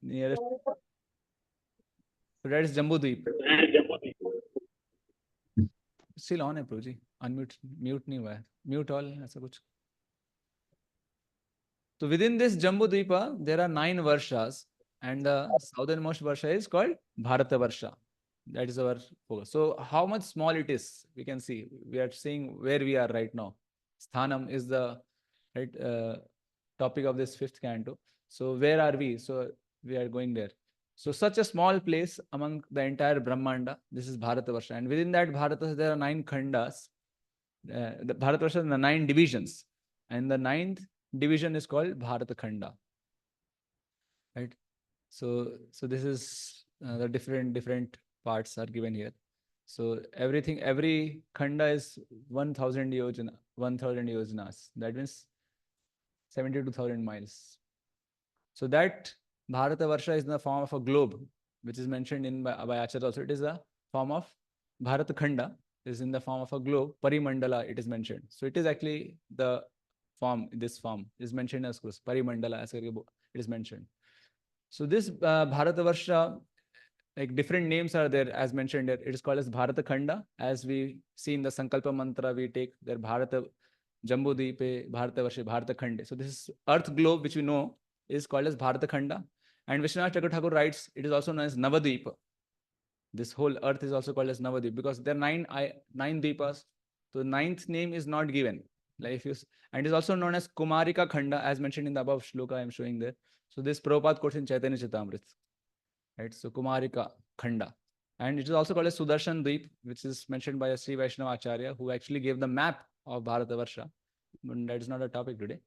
nearest. So that is Jambu Dweep. Still on है pro जी, unmute mute नहीं हुआ है, mute all ऐसा कुछ. So within this Jambu Dweepa there are 9 varshas, and the southernmost varsha is called Bharata Varsha. That is our focus. So how much small it is, we can see. We are seeing where we are right now. Sthanam is the right topic of this 5th canto. So where are we? So we are going there. So such a small place among the entire Brahmanda. This is Bharatavarsha, and within that Bharata there are 9 khandas. The Bharatavarsha are the 9 divisions, and the 9th division is called Bharata Khanda. Right. So this is the different parts are given here. So every khanda is 1,000 yojanas. That means 72,000 miles. So that Bharata Varsha is in the form of a globe, which is mentioned by Acharya also. It is a form of Bharata Khanda, is in the form of a globe. Parimandala, it is mentioned. So it is actually the form, this form is mentioned as Parimandala, as it is mentioned. So this Bharata Varsha, like different names are there as mentioned here. It is called as Bharata Khanda. As we see in the Sankalpa Mantra, we take their Bharata Jambu Dweepe, Bharata Varsha, Bharata Khande. So this is earth globe, which we know is called as Bharata Khanda. And Vishwanath Chakravarti writes, it is also known as Navadweepa. This whole earth is also called as Navadweep because there are nine Dweepas. So the 9th name is not given. Like if you, and it is also known as Kumarika Khanda, as mentioned in the above shloka I am showing there. So this Prabhupada quotes in Chaitanya Charitamrita. Right? So Kumarika Khanda. And it is also called as Sudarshan Dweep, which is mentioned by a Sri Vaishnava Acharya, who actually gave the map of Bharatavarsha. But that is not a topic today.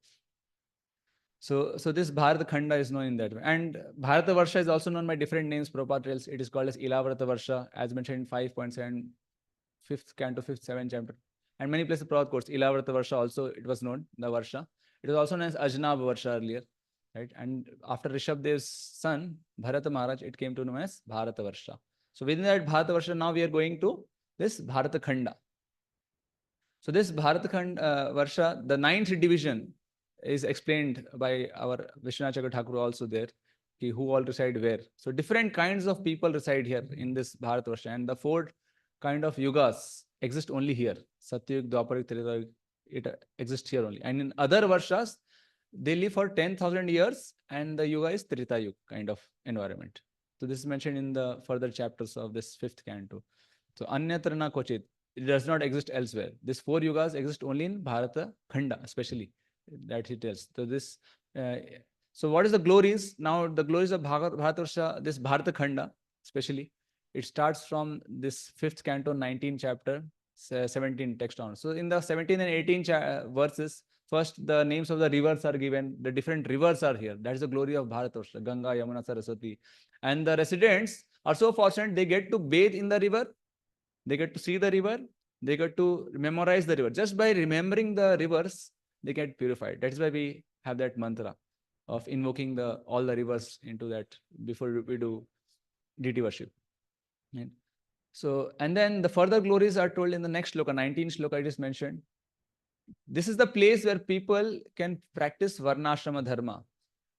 So this Bharata Khanda is known in that way. And Bharata Varsha is also known by different names. Prabhupada tells it is called as Ilavrata Varsha, as mentioned in 5.7, 5th canto, 5th, 7th chapter. And many places Prabhupada quotes Ilavrata Varsha also, it was known, the Varsha. It was also known as Ajnab Varsha earlier. Right? And after Rishabdev's son, Bharata Maharaj, it came to know as Bharata Varsha. So within that Bharata Varsha, now we are going to this Bharata Khanda. So this Bharata Khanda Varsha, the 9th division, is explained by our Vishwanath Chakravarti Thakur also there, who all reside where. So different kinds of people reside here in this Bharatvarsha, and the 4 kind of yugas exist only here. Satyayug, Dwapar, Treta, it exists here only. And in other Varshas, they live for 10,000 years, and the yuga is Treta Yuga kind of environment. So this is mentioned in the further chapters of this 5th canto. So Anyatra na Kochit, it does not exist elsewhere. These 4 yugas exist only in Bharata Khanda, especially. That he tells. So this, so what is the glories? Now the glories of Bharatarsha, this Bharata Khanda, especially, it starts from this 5th canto, 19th chapter, 17 text on. So in the 17 and 18 verses, first the names of the rivers are given. The different rivers are here. That is the glory of Bharatarsha, Ganga, Yamuna, Saraswati. And the residents are so fortunate, they get to bathe in the river, they get to see the river, they get to memorize the river. Just by remembering the rivers, they get purified. That is why we have that mantra of invoking all the rivers into that before we do deity worship. Right? So, and then the further glories are told in the next shloka, 19th shloka it is mentioned. This is the place where people can practice Varnashrama Dharma.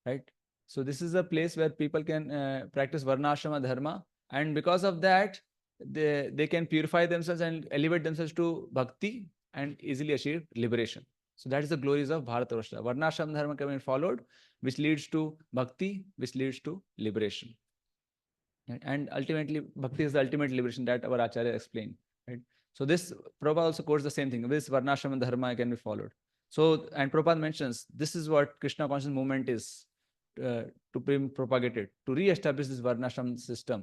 Right? So this is a place where people can practice Varnashrama Dharma, and because of that, they can purify themselves and elevate themselves to bhakti and easily achieve liberation. So that is the glories of Bharatavarsha. Varnashram Dharma can be followed, which leads to bhakti, which leads to liberation. Right? And ultimately, bhakti is the ultimate liberation that our Acharya explained. Right? So this, Prabhupada also quotes the same thing. This Varnashram Dharma can be followed. So, and Prabhupada mentions, this is what Krishna conscious movement is to be propagated, to re-establish this Varnashram system.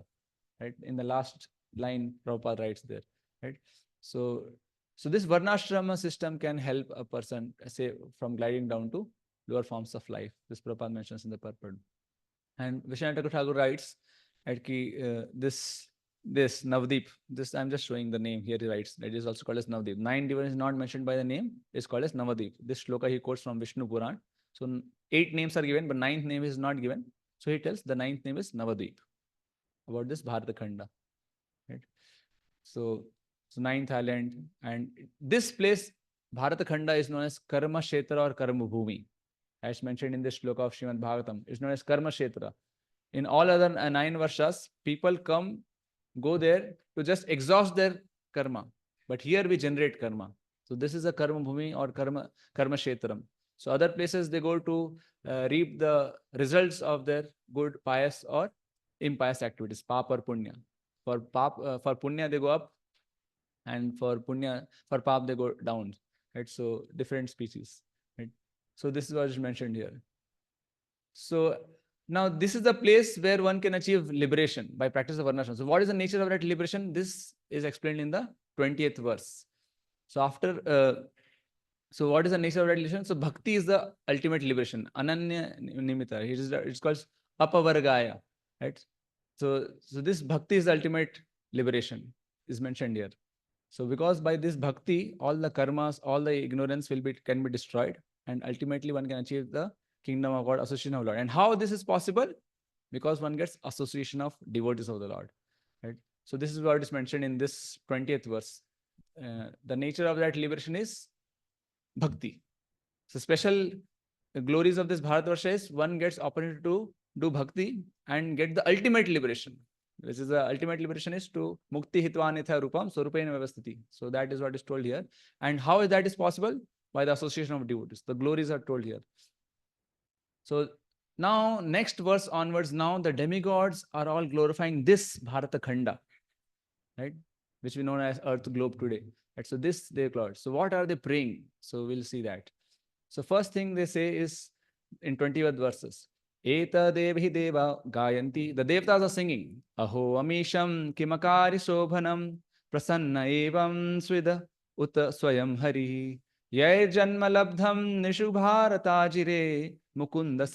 Right? In the last line, Prabhupada writes there. Right? So this Varnashrama system can help a person, say, from gliding down to lower forms of life. This Prabhupada mentions in the purport. And Vishwanath Thakur writes at this Navdeep, this I'm just showing the name here, he writes that is also called as Navdeep. 9 divines is not mentioned by the name, is called as Navdeep. This shloka he quotes from Vishnu Puran. So 8 names are given, but 9th name is not given. So he tells the 9th name is Navdeep about this Bharata Khanda. Right? So 9th island, and this place, Bharata Khanda, is known as Karma Kshetra or Karma Bhumi. As mentioned in this shloka of Srimad Bhagavatam, it's known as Karma Kshetra. In all other 9 varshas, people go there to just exhaust their karma. But here we generate karma. So this is a karma bhumi or karma kshetram. So other places they go to reap the results of their good, pious or impious activities, pap or punya. For punya they go up, and for pap they go down. Right? So different species. Right? So this is what is mentioned here. So now this is the place where one can achieve liberation by practice of varnashram. So what is the nature of that liberation? This is explained in the 20th verse. So so what is the nature of that liberation? So bhakti is the ultimate liberation. Ananya nimitta. It's called apavargaya. Right? So this bhakti is the ultimate liberation, is mentioned here. So because by this bhakti, all the karmas, all the ignorance can be destroyed, and ultimately one can achieve the kingdom of God, association of Lord. And how this is possible? Because one gets association of devotees of the Lord. Right? So this is what is mentioned in this 20th verse. The nature of that liberation is bhakti. So special glories of this Bharatvarsha is one gets opportunity to do bhakti and get the ultimate liberation. Which is the ultimate liberation is to mukti hitva anitha rupam swarupena vyavasthiti. So that is what is told here. And how is that is possible? By the association of devotees. The glories are told here. So now next verse onwards, now the demigods are all glorifying this Bharata Khanda, right? Which we know as Earth globe today. Right? So this they glorify. So what are they praying? So we'll see that. So first thing they say is in 20th verses. Eta devi deva gayanti. The devatas are singing. Aho amisham kimakari shobhanam prasanna evam swida uta swayam hari. Yai janma labdham nishu bharatajire mukunda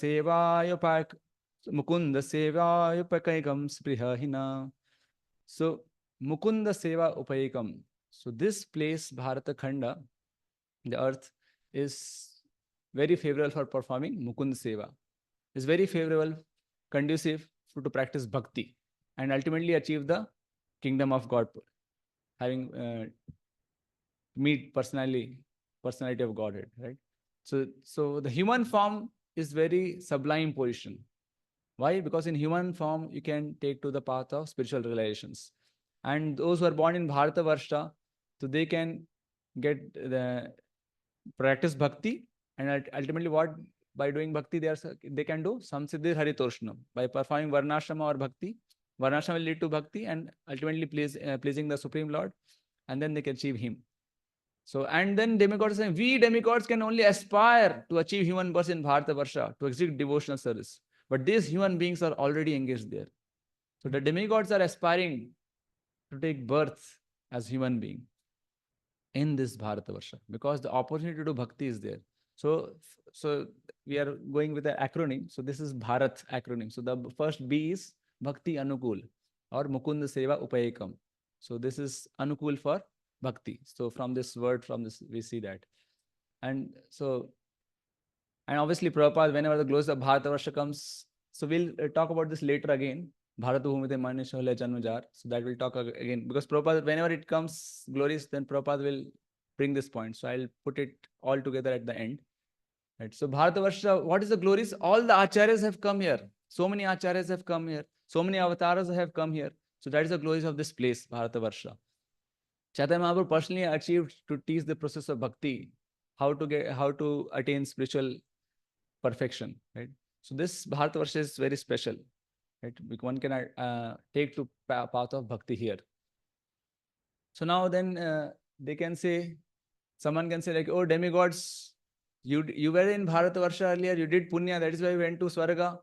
sevayupakaikam sprihahina. So mukunda seva upayikam. So this place Bharata Khanda, the earth, is very favorable for performing Mukund Seva. Is very favorable, conducive to practice bhakti and ultimately achieve the kingdom of God, having meet personality of Godhead, right? So the human form is very sublime position. Why? Because in human form you can take to the path of spiritual realizations, and those who are born in Bharata Varsha, so they can get the practice bhakti, and ultimately what by doing bhakti they can do samsiddhi haritoshna by performing varnashrama or bhakti. Varnashrama will lead to bhakti and ultimately pleasing the Supreme Lord, and then they can achieve Him. So and then demigods are saying we demigods can only aspire to achieve human birth in Bharata Varsha to execute devotional service, but these human beings are already engaged there. So the demigods are aspiring to take birth as human being in this Bharata Varsha because the opportunity to do bhakti is there. So we are going with the acronym. So this is Bharat acronym. So the first B is Bhakti Anukul or Mukunda Seva Upayekam. So this is Anukul for bhakti. So from this we see that. And obviously Prabhupada, whenever the glories of Bharata Varsha comes, so we'll talk about this later again. Bharata Bhumite Manishole Janmajar. So that we'll talk again. Because Prabhupada, whenever it comes glories, then Prabhupada will bring this point. So I'll put it all together at the end. Right. So Bharata Varsha, what is the glories? All the acharyas have come here. So many acharyas have come here. So many avatars have come here. So that is the glories of this place, Bharata Varsha. Chaitanya Mahaprabhu personally achieved to teach the process of bhakti, how to attain spiritual perfection. Right. So this Bharata Varsha is very special. Right. One can take to path of bhakti here. So now then they can say, someone can say like, oh demigods, you were in Bharata Varsha earlier, you did punya, that is why you went to Swarga.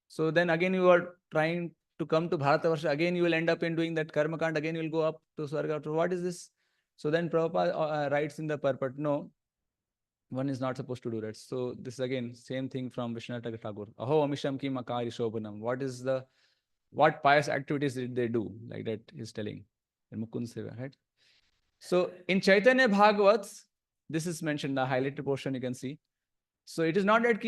So then again you are trying to come to Bharata Varsha, again you will end up in doing that karma kand, again you will go up to Swarga. So what is this? So then Prabhupada writes in the purport, no, one is not supposed to do that. So this is again same thing from Vishwanath Thakur. Aho amisham ki makari shobhanam. What pious activities did they do? Like that he's telling. In Mukund Seva, right? So in Chaitanya Bhagavat, this is mentioned, the highlighted portion you can see. So it is not that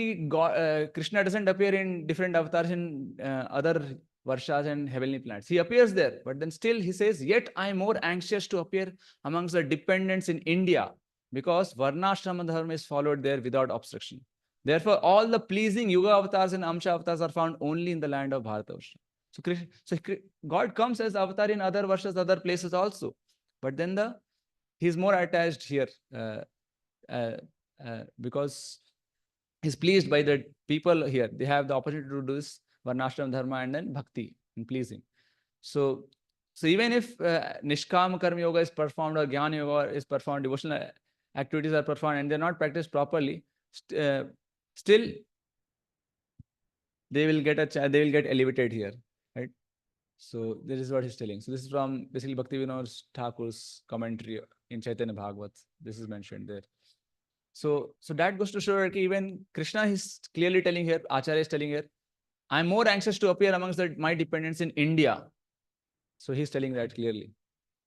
Krishna doesn't appear in different avatars in other varshas and heavenly planets. He appears there, but then still he says, yet I am more anxious to appear amongst the dependents in India because Varnashrama Dharma is followed there without obstruction. Therefore, all the pleasing Yuga avatars and Amsha avatars are found only in the land of Bharatavarsha. So God comes as avatar in other varshas, other places also. But then he's more attached here uh, because he's pleased by the people here. They have the opportunity to do this varnashram dharma and then bhakti and pleasing. So, so even if nishkam karma yoga is performed or jnana yoga is performed, devotional activities are performed and they're not practiced properly, still they will get they will get elevated here, right? So this is what he's telling. So this is from basically Bhakti Vinod Thakur's commentary in Chaitanya Bhagavat. This is mentioned there. So that goes to show that even Krishna is clearly telling here, Acharya is telling here, I'm more anxious to appear amongst my dependents in India. So he's telling that clearly.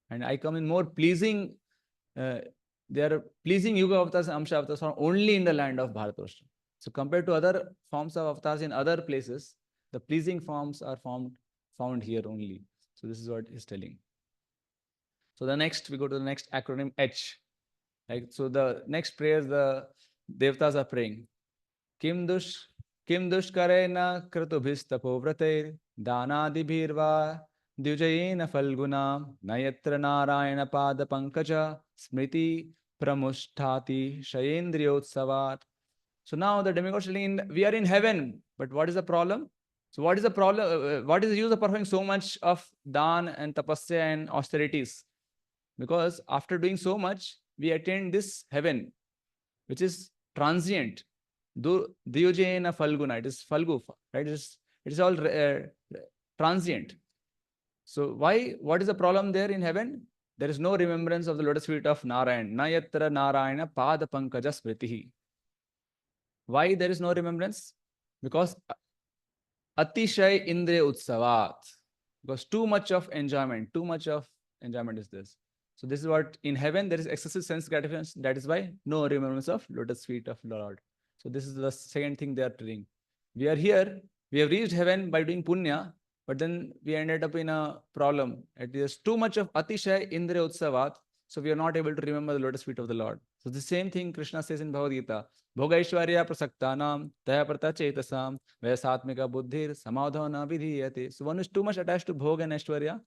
And I come in more pleasing, they are pleasing Yuga avatars and Amsha avatars are only in the land of Bharatavarsha. So compared to other forms of avatars in other places, the pleasing forms are found here only. So this is what he's telling. So the next, we go to the next acronym H. Like, so the next prayers the Devatas are praying. Kim dushkarena kratubhistapovrater danadibhirva द्विजयेन फल्गुना नयत्र Narayan पाद Pankaj smriti pramusthati shayendriyotsavat. So now the demigods telling, we are in heaven, but what is the problem? So what is the problem? What is the use of performing so much of dan and tapasya and austerities? Because after doing so much, we attain this heaven, which is transient. Diyojena falguna, it is falgu, right? It is all transient. So why? What is the problem there in heaven? There is no remembrance of the lotus feet of Narayan. Nayatra Narayana pada pankaja smritihi. Why there is no remembrance? Because atishay indriya utsavat. Because too much of enjoyment is this. So this is what in heaven there is excessive sense gratification. That is why no remembrance of lotus feet of Lord. So this is the second thing they are telling. We are here. We have reached heaven by doing punya, but then we ended up in a problem. It is too much of atishay indriya utsavat. So we are not able to remember the lotus feet of the Lord. So the same thing Krishna says in Bhagavad Gita. Bhogaishwarya prasaktanam taya prata chetasam vyasatmika buddhir samadhana vidhiyate. So one is too much attached to bhog and aishwarya.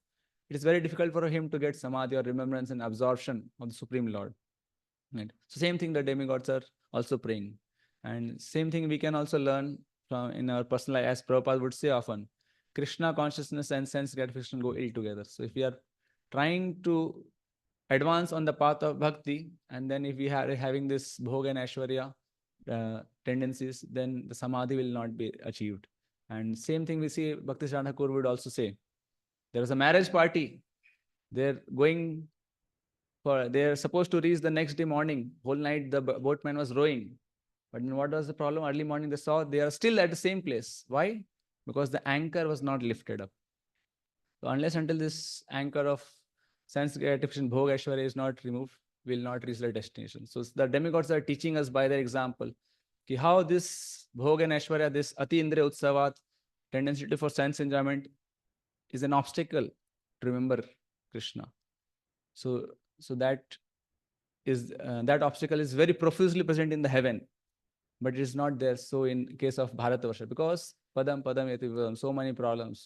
It is very difficult for him to get samadhi or remembrance and absorption of the Supreme Lord. Right? So same thing the demigods are also praying. And same thing we can also learn from in our personal life, as Prabhupada would say often, Krishna consciousness and sense gratification go ill together. So if we are trying to advance on the path of bhakti, and then if we are having this bhog and aishwarya tendencies, then the samadhi will not be achieved. And same thing we see Bhakti Thakur would also say. There was a marriage party. They're supposed to reach the next day morning. Whole night the boatman was rowing. But then what was the problem? Early morning they saw they are still at the same place. Why? Because the anchor was not lifted up. So unless until this anchor of sense gratification, bhog aishwarya is not removed, we will not reach the destination. So the demigods are teaching us by their example how this bhog and aishwarya, this ati indriya utsavat, tendency for sense enjoyment, is an obstacle to remember Krishna. So that obstacle is very profusely present in the heaven, but it is not there. So in case of Bharatavarsha, because padam yati padam, so many problems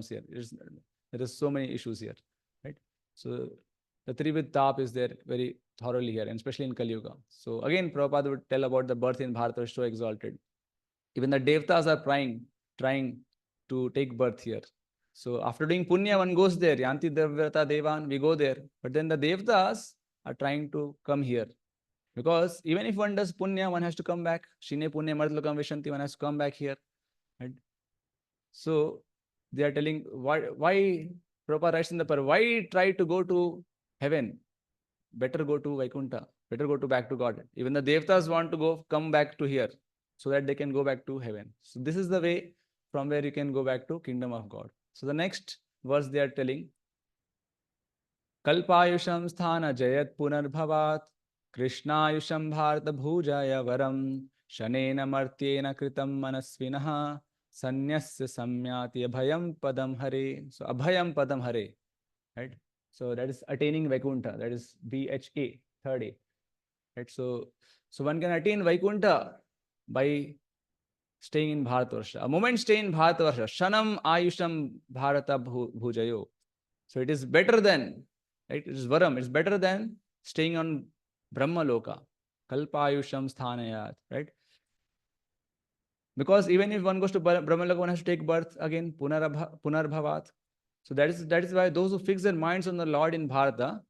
here. There is so many issues here, right? So the Trivid Tap is there very thoroughly here, and especially in Kali Yuga. So again, Prabhupada would tell about the birth in Bharatavarsha, so exalted. Even the Devatas are trying to take birth here. So after doing punya, one goes there. Yanti Devrata Devan, we go there. But then the Devatas are trying to come here. Because even if one does punya, one has to come back. Shine punya martlokam vishanti, one has to come back here. Right? So they are telling, why Prabhupada writes in the Par, why try to go to heaven? Better go to Vaikuntha. Better go back to God. Even the Devatas want to come back to here, so that they can go back to heaven. So this is the way from where you can go back to kingdom of God. So the next verse they are telling, Kalpayusham sthana jayat punarbhavat Krishnayusham bharata bhujaya varam Shanena martyena kritam manasvinaha Sanyasya samyati abhayam padam hare. So abhayam padam hare. Right? So that is attaining Vaikuntha. That is BHA, third A. Right? So one can attain Vaikuntha By staying in Bharatvarsha. A moment stay in Bharatvarsha. Shanam Ayusham Bharata Bhujayo. So it is better than, right? It is Varam. It's better than staying on Brahma Loka. Kalpa Ayusham Sthanayat, right? Because even if one goes to Brahma Loka, one has to take birth again, Punarbhavat. So that is why those who fix their minds on the Lord in Bharata,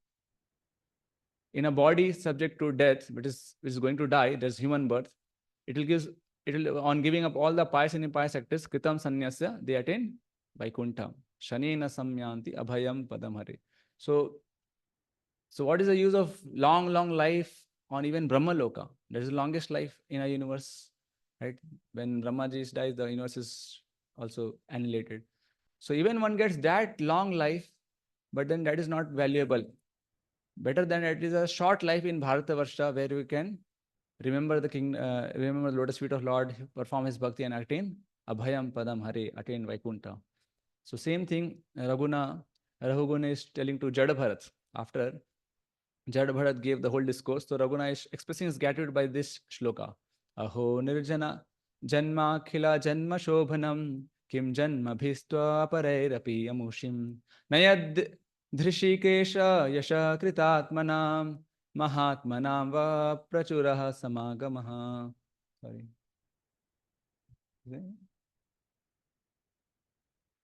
in a body subject to death, which is going to die, there's human birth, it will on giving up all the pious and impious actors, Kritam Sanyasya, they attain Vaikuntham. Shanena Samyanti Abhayam Padam Hare. So, so what is the use of long life on even Brahma Loka? That is the longest life in a universe, right? When Brahmaji dies, the universe is also annihilated. So even one gets that long life, but then that is not valuable. Better than it is a short life in Bharatavarsha where we can remember the king, remember the lotus feet of Lord, perform his bhakti and attain Abhayam Padam Hare, attain Vaikuntha. So same thing, Rahuguna is telling to Jadabharat after Jadabharat gave the whole discourse. So Raghuna is expressing his gratitude by this shloka. Aho nirjana janma khila janma shobhanam kim janma bhistva parairapi amushim nayad dhrishikesha yasha kritatmanam mahatmanam va prachuraha samagamaha. Sorry.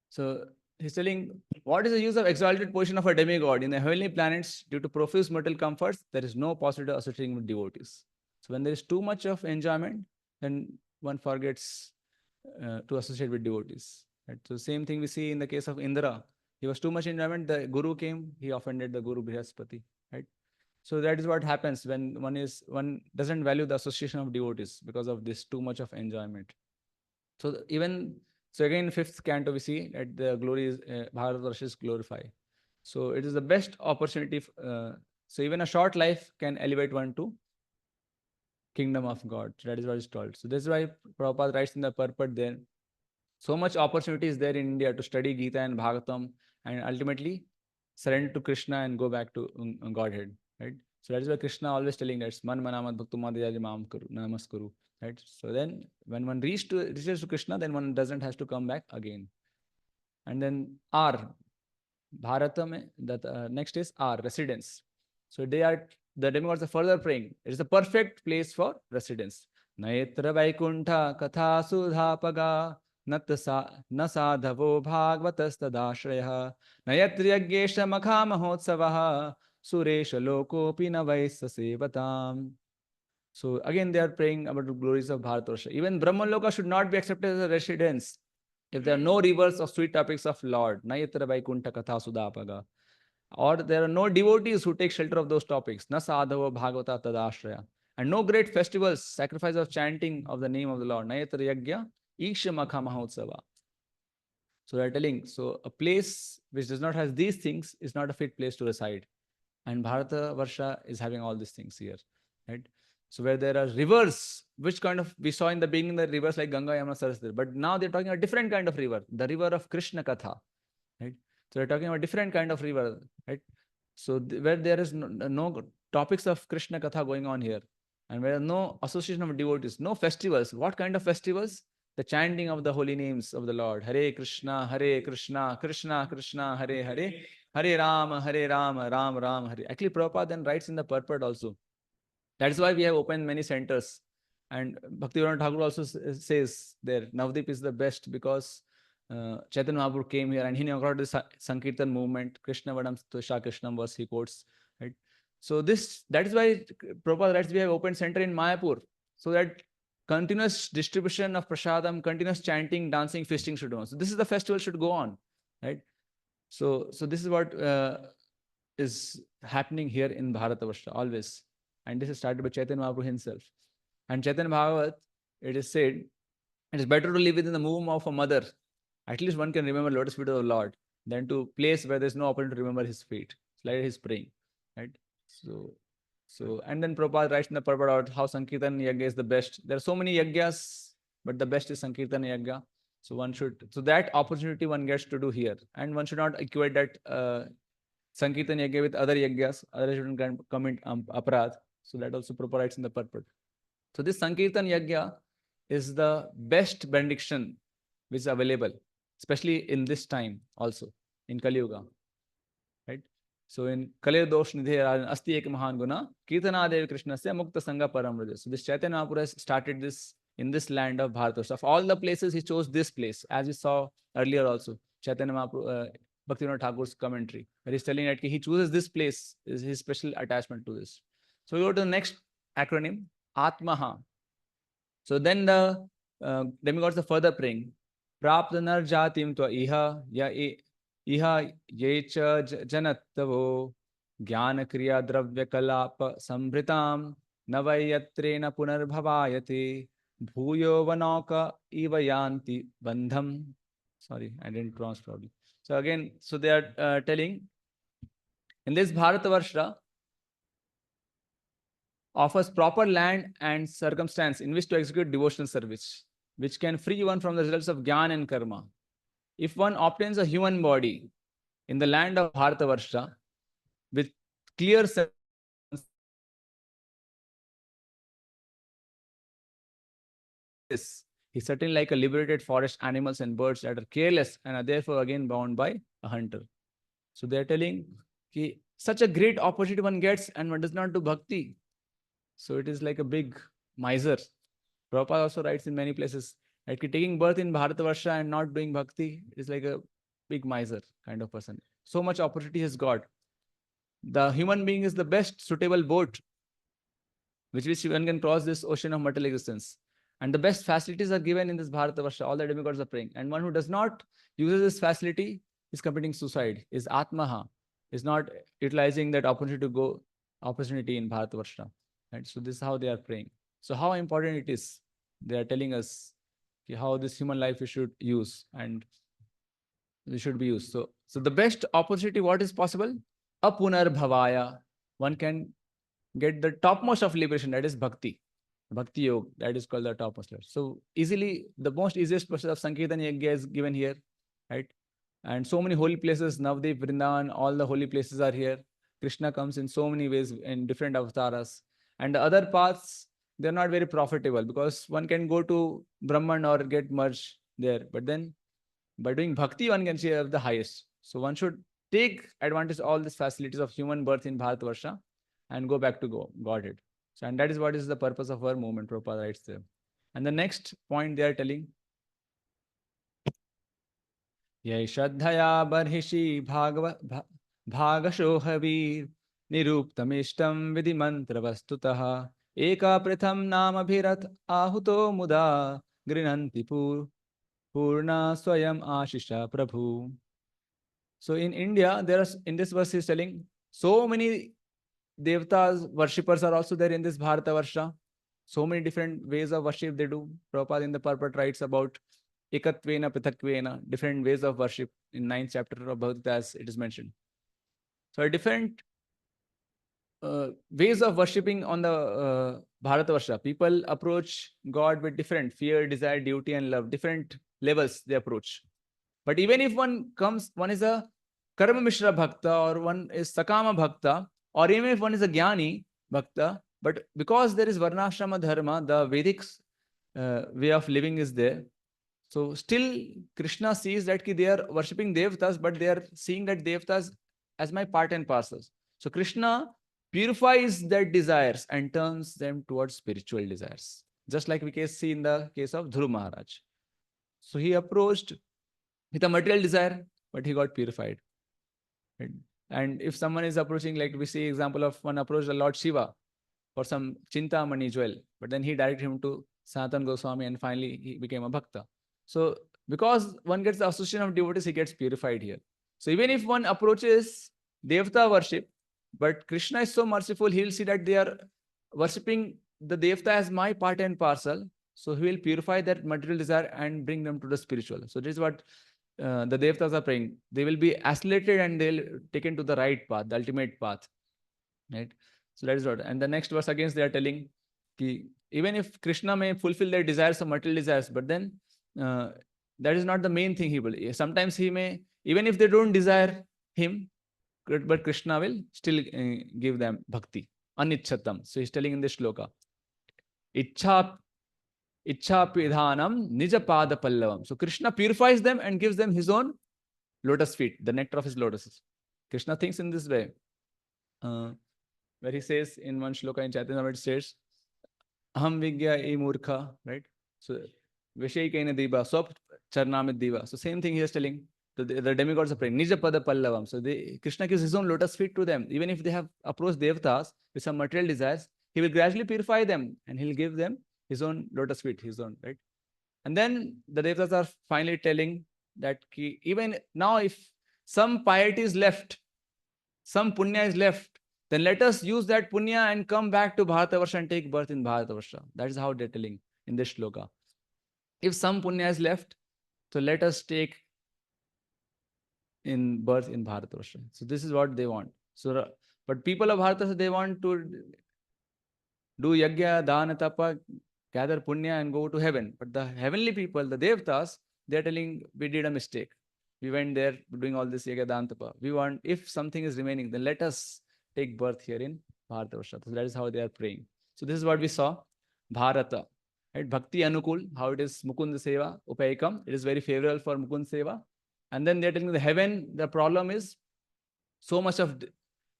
So he's telling, what is the use of exalted position of a demigod in the heavenly planets? Due to profuse material comforts, there is no possibility of associating with devotees. So when there is too much of enjoyment, then one forgets to associate with devotees. Right? So same thing we see in the case of Indra. He was too much enjoyment. The guru came. He offended the guru Brihaspati. Right. So that is what happens when one doesn't value the association of devotees because of this too much of enjoyment. So even so again, fifth canto we see that the glory is Bharatvarsha is glorified. So it is the best opportunity. So even a short life can elevate one to kingdom of God. That is what is told. So this is why Prabhupada writes in the purport there. So much opportunity is there in India to study Gita and Bhagavatam and ultimately surrender to Krishna and go back to Godhead. Right. So that is why Krishna always telling us, Man manamat bhaktumadyaji maam kuru, namaskuru. Right. So then when one reaches to Krishna, then one doesn't has to come back again. And then R, Bharata mein, that next is R, residence. So the demigods are further praying. It is the perfect place for residence. Nayetra Vaikuntha Katha Sudhapaga न साधवो भागवतस्तदाश्रयः नयत्र्यज्ञेश मखा महोत्सवः सुरेश लोकोपि न वै ससेवताम्. So again they are praying about the glories of Bharatavarsha. Even Brahmaloka should not be accepted as a residence if there are no rivers of sweet topics of Lord. Nayatra Vaikuntha Katha Sudhapaga. Or there are no devotees who take shelter of those topics. Na sadhava bhagavata tadashraya. And no great festivals, sacrifice of chanting of the name of the Lord. Nayatra yagya iksha makha mahotsava. So they are telling, so a place which does not have these things is not a fit place to reside. And Bharata Varsha is having all these things here. Right? So where there are rivers, which kind of, we saw in the beginning the rivers like Ganga, Yamuna, Saraswati. But now they're talking a different kind of river, the river of Krishna Katha. Right? So we're talking about different kind of river, right? So where there is no topics of Krishna Katha going on here, and where no association of devotees, no festivals. What kind of festivals? The chanting of the holy names of the Lord. Hare Krishna, Krishna Krishna, Hare Hare, Hare Ram, Ram Ram, Hare. Actually, Prabhupada then writes in the purport also. That is why we have opened many centers. And Bhaktivedanta Thakur also says there, Navdeep is the best because Chaitanya Mahaprabhu came here and he inaugurated the Sankirtan movement. Krishna Vadam Shah Krishnam was he quotes. Right? So that is why Prabhupada writes we have opened center in Mayapur. So that continuous distribution of prasadam, continuous chanting, dancing, feasting should go on. So this is the festival should go on. Right? So this is what is happening here in Bharatavarsha always. And this is started by Chaitanya Mahaprabhu himself. And Chaitanya Bhagavat, it is said, it is better to live within the womb of a mother. At least one can remember lotus feet of the Lord than to place where there's no opportunity to remember his feet. It's like he's praying. Right? So and then Prabhupada writes in the purport out how Sankirtan Yagya is the best. There are so many Yagyas, but the best is Sankirtan Yagya. So that opportunity one gets to do here. And one should not equate that Sankirtan Yagya with other Yagyas. Other shouldn't commit aparadh. So that also Prabhupada writes in the purport. So this Sankirtan Yagya is the best benediction which is available, especially in this time also, in Kali Yuga. Right? So in Kalir Dosh Nidhe Asti Ek Mahan Guna, Kirtanadev Krishna Se Mukta Sangha Param. So this Chaitanya Mahaprabhu started this in this land of Bharata. So of all the places, he chose this place, as we saw earlier also. Chaitanya Mahaprabhu, Bhaktivinoda Thakur's commentary, where he's telling that he chooses this place, is his special attachment to this. So we go to the next acronym, Atmaha. So then the demigods are further praying. Prapta nar jatim tva iha ye cha janattavo jnana kriya dravya kalapa sambritam navayatrena punarbhavayate bhuyo vanauka iva yanti bandham. Sorry, I didn't pronounce properly. So again, so they are telling in this Bharatavarsha offers proper land and circumstance in which to execute devotional service, which can free one from the results of jnana and karma. If one obtains a human body in the land of Bharatavarsha with clear sense, he's certainly like a liberated forest animals and birds that are careless and are therefore again bound by a hunter. So they're telling कि such a great opportunity one gets and one does not do bhakti. So it is like a big miser. Prabhupada also writes in many places that taking birth in Bharatavarsha and not doing bhakti is like a big miser kind of person. So much opportunity has got. The human being is the best suitable boat which one can cross this ocean of material existence. And the best facilities are given in this Bharatavarsha. All the demigods are praying. And one who does not use this facility is committing suicide, is Atmaha, is not utilizing that opportunity in Bharatavarsha. Right? So this is how they are praying. So how important it is. They are telling us how this human life we should use and we should be used. So the best opportunity, what is possible? Apunar bhavaya. One can get the topmost of liberation, that is bhakti. Bhakti yoga, that is called the topmost level. So easily, the most easiest process of Sankirtan Yajna is given here, right? And so many holy places, Navdeep, Vrindavan, all the holy places are here. Krishna comes in so many ways in different avatars. And the other paths, they're not very profitable because one can go to Brahman or get merged there. But then by doing bhakti, one can achieve the highest. So one should take advantage of all these facilities of human birth in Bharatvarsha and go back to Godhead. So, and that is what is the purpose of our movement, Prabhupada writes there. And the next point they are telling, Yai Shraddhaya Barhishi Bhagashohavir Niruptamishtam Vidhi Mantra Vastutaha Eka Pritham Namabhirat Ahuto Muda Grinanti Purna Swayam Ashisha Prabhu. So in India, there are in this verse he's telling so many Devtas, worshippers are also there in this Bharatavarsha. So many different ways of worship they do. Prabhupada in the purport writes about Ekatvena, Prithakvena, different ways of worship in 9th chapter of Bhagavad Gita as it is mentioned. So different ways of worshipping on the Bharatavarsha. People approach God with different fear, desire, duty and love. Different levels they approach. But even if one is a Karma Mishra Bhakta or one is Sakama Bhakta, or even if one is a Jnani Bhakta, but because there is Varnashrama Dharma, the Vedic way of living is there. So still Krishna sees that they are worshipping Devtas, but they are seeing that Devtas as my part and parcels. So Krishna purifies their desires and turns them towards spiritual desires. Just like we can see in the case of Dhruv Maharaj. So he approached with a material desire, but he got purified. Right? And if someone is approaching, like we see example of one approached the Lord Shiva for some Chintamani jewel, but then he directed him to Sanatan Goswami and finally he became a Bhakta. So because one gets the association of devotees, he gets purified here. So even if one approaches Devta worship, but Krishna is so merciful, he'll see that they are worshipping the Devta as my part and parcel. So he will purify that material desire and bring them to the spiritual. So this is what the Devtas are praying. They will be accelerated and they'll taken to the right path, the ultimate path. Right? So that is what. And the next verse against they are telling, even if Krishna may fulfill their desires or material desires, but then that is not the main thing he will. Sometimes he may, even if they don't desire him, but Krishna will still give them bhakti. Anichatam. So he's telling in this shloka. Ichha Ichha pidhanam nija pada pallavam. So Krishna purifies them and gives them his own lotus feet, the nectar of his lotuses. Krishna thinks in this way. Where he says in one shloka in Chaitanya, it states, Aham vigya e murkha, right? So Vishayikaina Diva, Sop Charnamit Diva. So same thing he is telling. The demigods are praying. Nija Pada Pallavam. So Krishna gives his own lotus feet to them. Even if they have approached Devatas with some material desires, he will gradually purify them and he'll give them his own lotus feet, his own, right? And then the Devatas are finally telling that even now, if some piety is left, some punya is left, then let us use that punya and come back to Bharatavarsha and take birth in Bharatavarsha. That is how they're telling in this shloka. If some punya is left, so let us take in birth in Bharatavarsha. So this is what they want. So, but people of Bharatavarsha, they want to do yagya, dana, tapa, gather punya and go to heaven. But the heavenly people, the devtas, they're telling we did a mistake. We went there doing all this yagya, dana, tapa. We want, if something is remaining, then let us take birth here in Bharatavarsha. So that is how they are praying. So this is what we saw. Bharata. Right? Bhakti Anukul, how it is Mukund Seva, Upaikam. It is very favorable for Mukund Seva. And then they're telling the heaven, the problem is so much of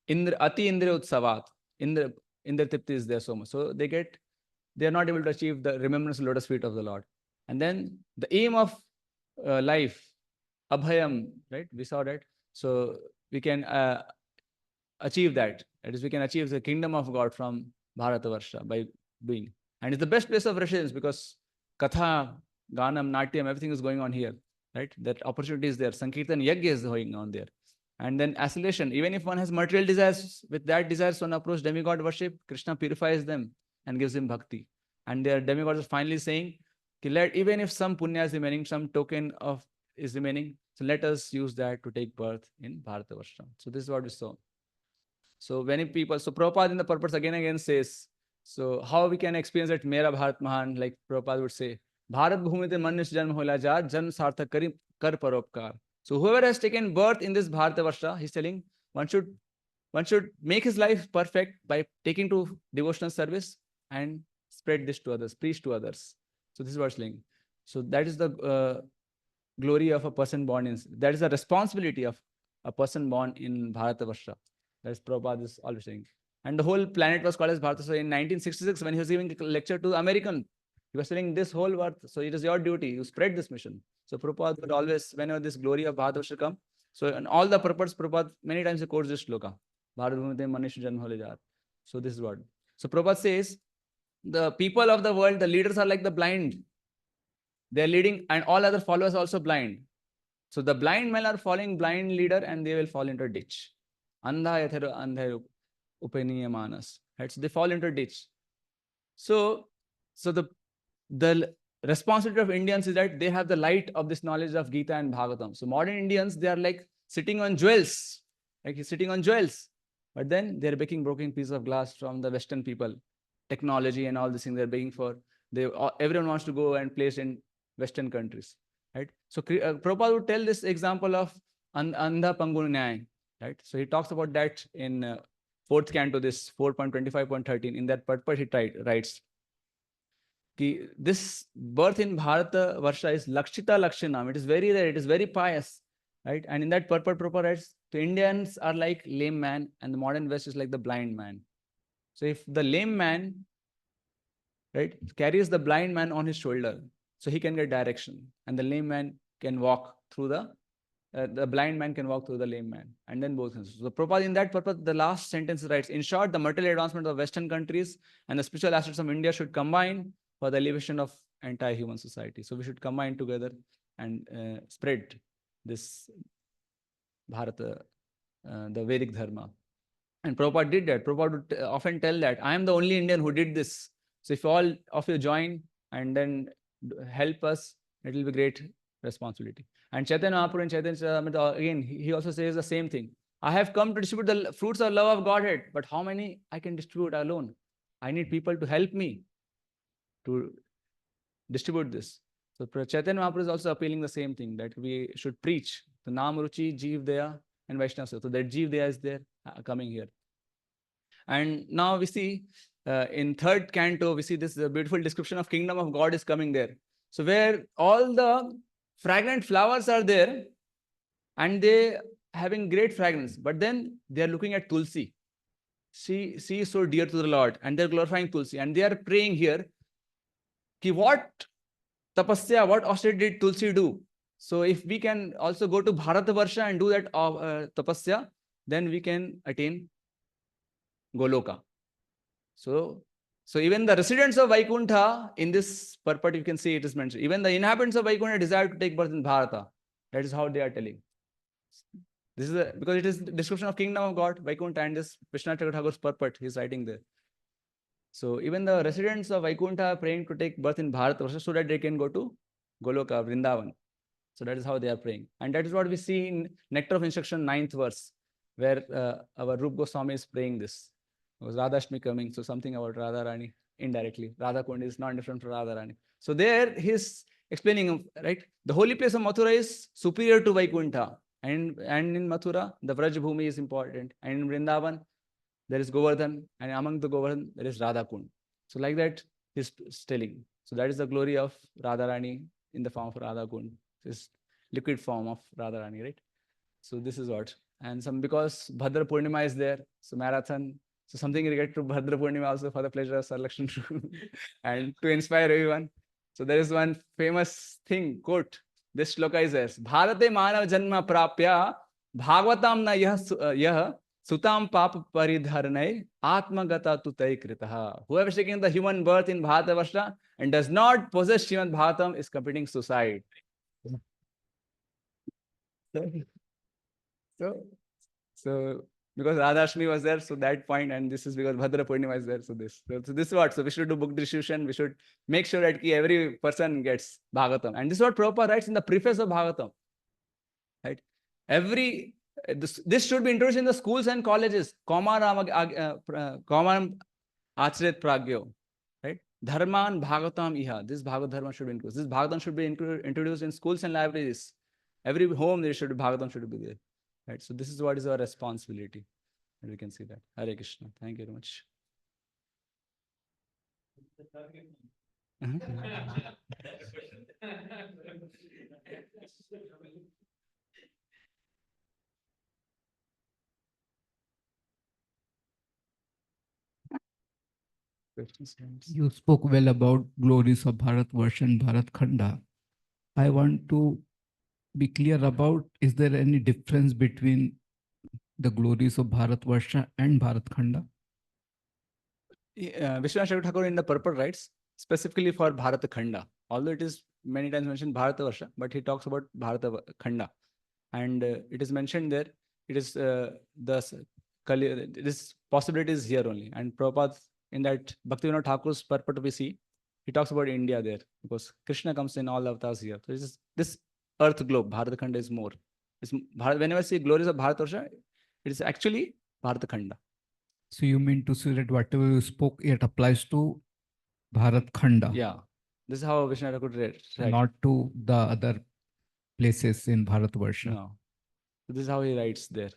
Indra, Ati Indra Utsavat. Indra Tipti is there so much. So they are not able to achieve the remembrance of lotus feet of the Lord. And then the aim of life, Abhayam, right? We saw that. So we can achieve that. That is, we can achieve the kingdom of God from Bharatavarsha by doing. And it's the best place of residence because Katha, Ganam, Natyam, everything is going on here. Right? That opportunity is there. Sankirtan Yagya is going on there. And then assimilation. Even if one has material desires, with that desires, one approach demigod worship, Krishna purifies them and gives him bhakti. And their demigods are finally saying, even if some punya is remaining, some token of is remaining, so let us use that to take birth in Bharatavarsha. So this is what we saw. So many people, so Prabhupada in the purpose again says, so how we can experience that Mera Bharat Mahan, like Prabhupada would say, Bharat Bhumite Manush Janm Hola Jar, Janm Sarthak Kar Paropkar. So whoever has taken birth in this Bharatavarsha, he's telling one should make his life perfect by taking to devotional service and spread this to others, preach to others. So this is what's saying. So that is the glory of a person born in, that is the responsibility of a person born in Bharatavarsha. That's Prabhupada is always saying. And the whole planet was called as Bharata. So in 1966, when he was giving a lecture to American, he was telling this whole world, so it is your duty, you spread this mission. So Prabhupada would always, whenever this glory of Bharatavarsha come, so in all the purports, Prabhupada many times he quotes this shloka. Bharat Bhumite Manush Janm Hole Jar. So this is what. So Prabhupada says, the people of the world, the leaders are like the blind. They are leading, and all other followers are also blind. So the blind men are following blind leader, and they will fall into a ditch. Andha yathero andha upeniya manas. Right? So they fall into a ditch. So the responsibility of Indians is that they have the light of this knowledge of Gita and Bhagavatam. So modern Indians, they are like sitting on jewels, like sitting on jewels. But then they're making broken pieces of glass from the Western people, technology and all these things they're begging for. Everyone wants to go and place in Western countries, right? So Prabhupada would tell this example of Andha Pangu Nyaya, right? So he talks about that in fourth canto, this 4.25.13. In that purport, he writes, this birth in Bharata Varsha is Lakshita Lakshanam. It is very rare, it is very pious, right? And in that purport, Prabhupada writes, the Indians are like lame man and the modern West is like the blind man. So if the lame man, right, carries the blind man on his shoulder, so he can get direction, and the lame man can walk through the blind man can walk through the lame man, and then both. So Prabhupada in that purpose, the last sentence writes, in short, the material advancement of Western countries and the spiritual assets of India should combine for the elevation of entire human society. So we should combine together and spread this Bharata, the Vedic Dharma. And Prabhupada did that. Prabhupada would often tell that, I am the only Indian who did this. So if all of you join and then help us, it will be great responsibility. And Chaitanya Mahaprabhu and Chaitanya Charitamrita, again, he also says the same thing. I have come to distribute the fruits of love of Godhead, but how many I can distribute alone? I need people to help me to distribute this. So Chaitanya Mahaprabhu is also appealing the same thing, that we should preach the Nam Ruchi, Jeev Daya, and Vaishnava. So that Jeev Daya is there coming here. And now we see in third canto, we see this beautiful description of kingdom of God is coming there. So where all the fragrant flowers are there, and they having great fragrance, but then they are looking at Tulsi. She is so dear to the Lord, and they're glorifying Tulsi, and they are praying here. Ki what tapasya, what austerity did Tulsi do? So if we can also go to Bharatavarsha and do that tapasya, then we can attain Goloka. So even the residents of Vaikuntha, in this purport, you can see it is mentioned. Even the inhabitants of Vaikuntha desire to take birth in Bharata. That is how they are telling. This is because it is the description of kingdom of God, Vaikuntha, and this Vishwanath Thakur's purport he is writing there. So even the residents of Vaikuntha are praying to take birth in Bharata so that they can go to Goloka, Vrindavan. So that is how they are praying. And that is what we see in Nectar of Instruction, 9th verse, where our Rup Goswami is praying this. It was Radhashmi coming, so something about Radharani indirectly. Radha Kund is not different from Radharani. So there he's explaining, right? The holy place of Mathura is superior to Vaikuntha. And in Mathura, the Vraj Bhumi is important. And in Vrindavan, there is Govardhan. And among the Govardhan, there is Radha Kund. So like that, he's telling. So that is the glory of Radharani in the form of Radha Kund. This liquid form of Radharani, right? So this is what. And some because Bhadra Purnima is there, so marathon. So something related to Bhadra Purnima also for the pleasure of selection and to inspire everyone. So there is one famous thing, quote. This shloka is this: Bharate manav janma prapya bhagavatam na yah sutam pap paridharnai atmagata tutai kritaha. Whoever is taking the human birth in Bharatavarsha and does not possess Srimad Bhagavatam is committing suicide. So because Radhashmi was there, so that point, and this is because Bhadra Purnima is there. So this is what. So we should do book distribution. We should make sure that every person gets Bhagavatam. And this is what Prabhupada writes in the preface of Bhagavatam. Right? This should be introduced in the schools and colleges. Kaumaram Achret Pragyo. Right? Dharman Bhagavatam Iha. This Bhagavad Dharma should be introduced. This Bhagavatam should be introduced in schools and libraries. Every home there should be Bhagavatam should be there. Right. So this is what is our responsibility. And we can see that. Hare Krishna. Thank you very much. You spoke well about glories of Bharatvarsha and Bharat Khanda. I want to be clear about, is there any difference between the glories of Bharatvarsha and Bharat Khanda? Vishwanath Thakur in the purport writes specifically for Bharata Khanda. Although it is many times mentioned Bharatavarsha, but he talks about Bharata Khanda. And it is mentioned there, it is this possibility is here only. And Prabhupada, in that Bhaktivinoda Thakur's purport we see, he talks about India there, because Krishna comes in all avatars here. So this earth globe, Bharata Khanda is more. Whenever I see glories of Bharatavarsha, it is actually Bharata Khanda. So you mean to say that whatever you spoke, it applies to Bharat Khanda? Yeah. This is how Vishnu could write. Not to the other places in Bharatvarsha. No. So this is how he writes there.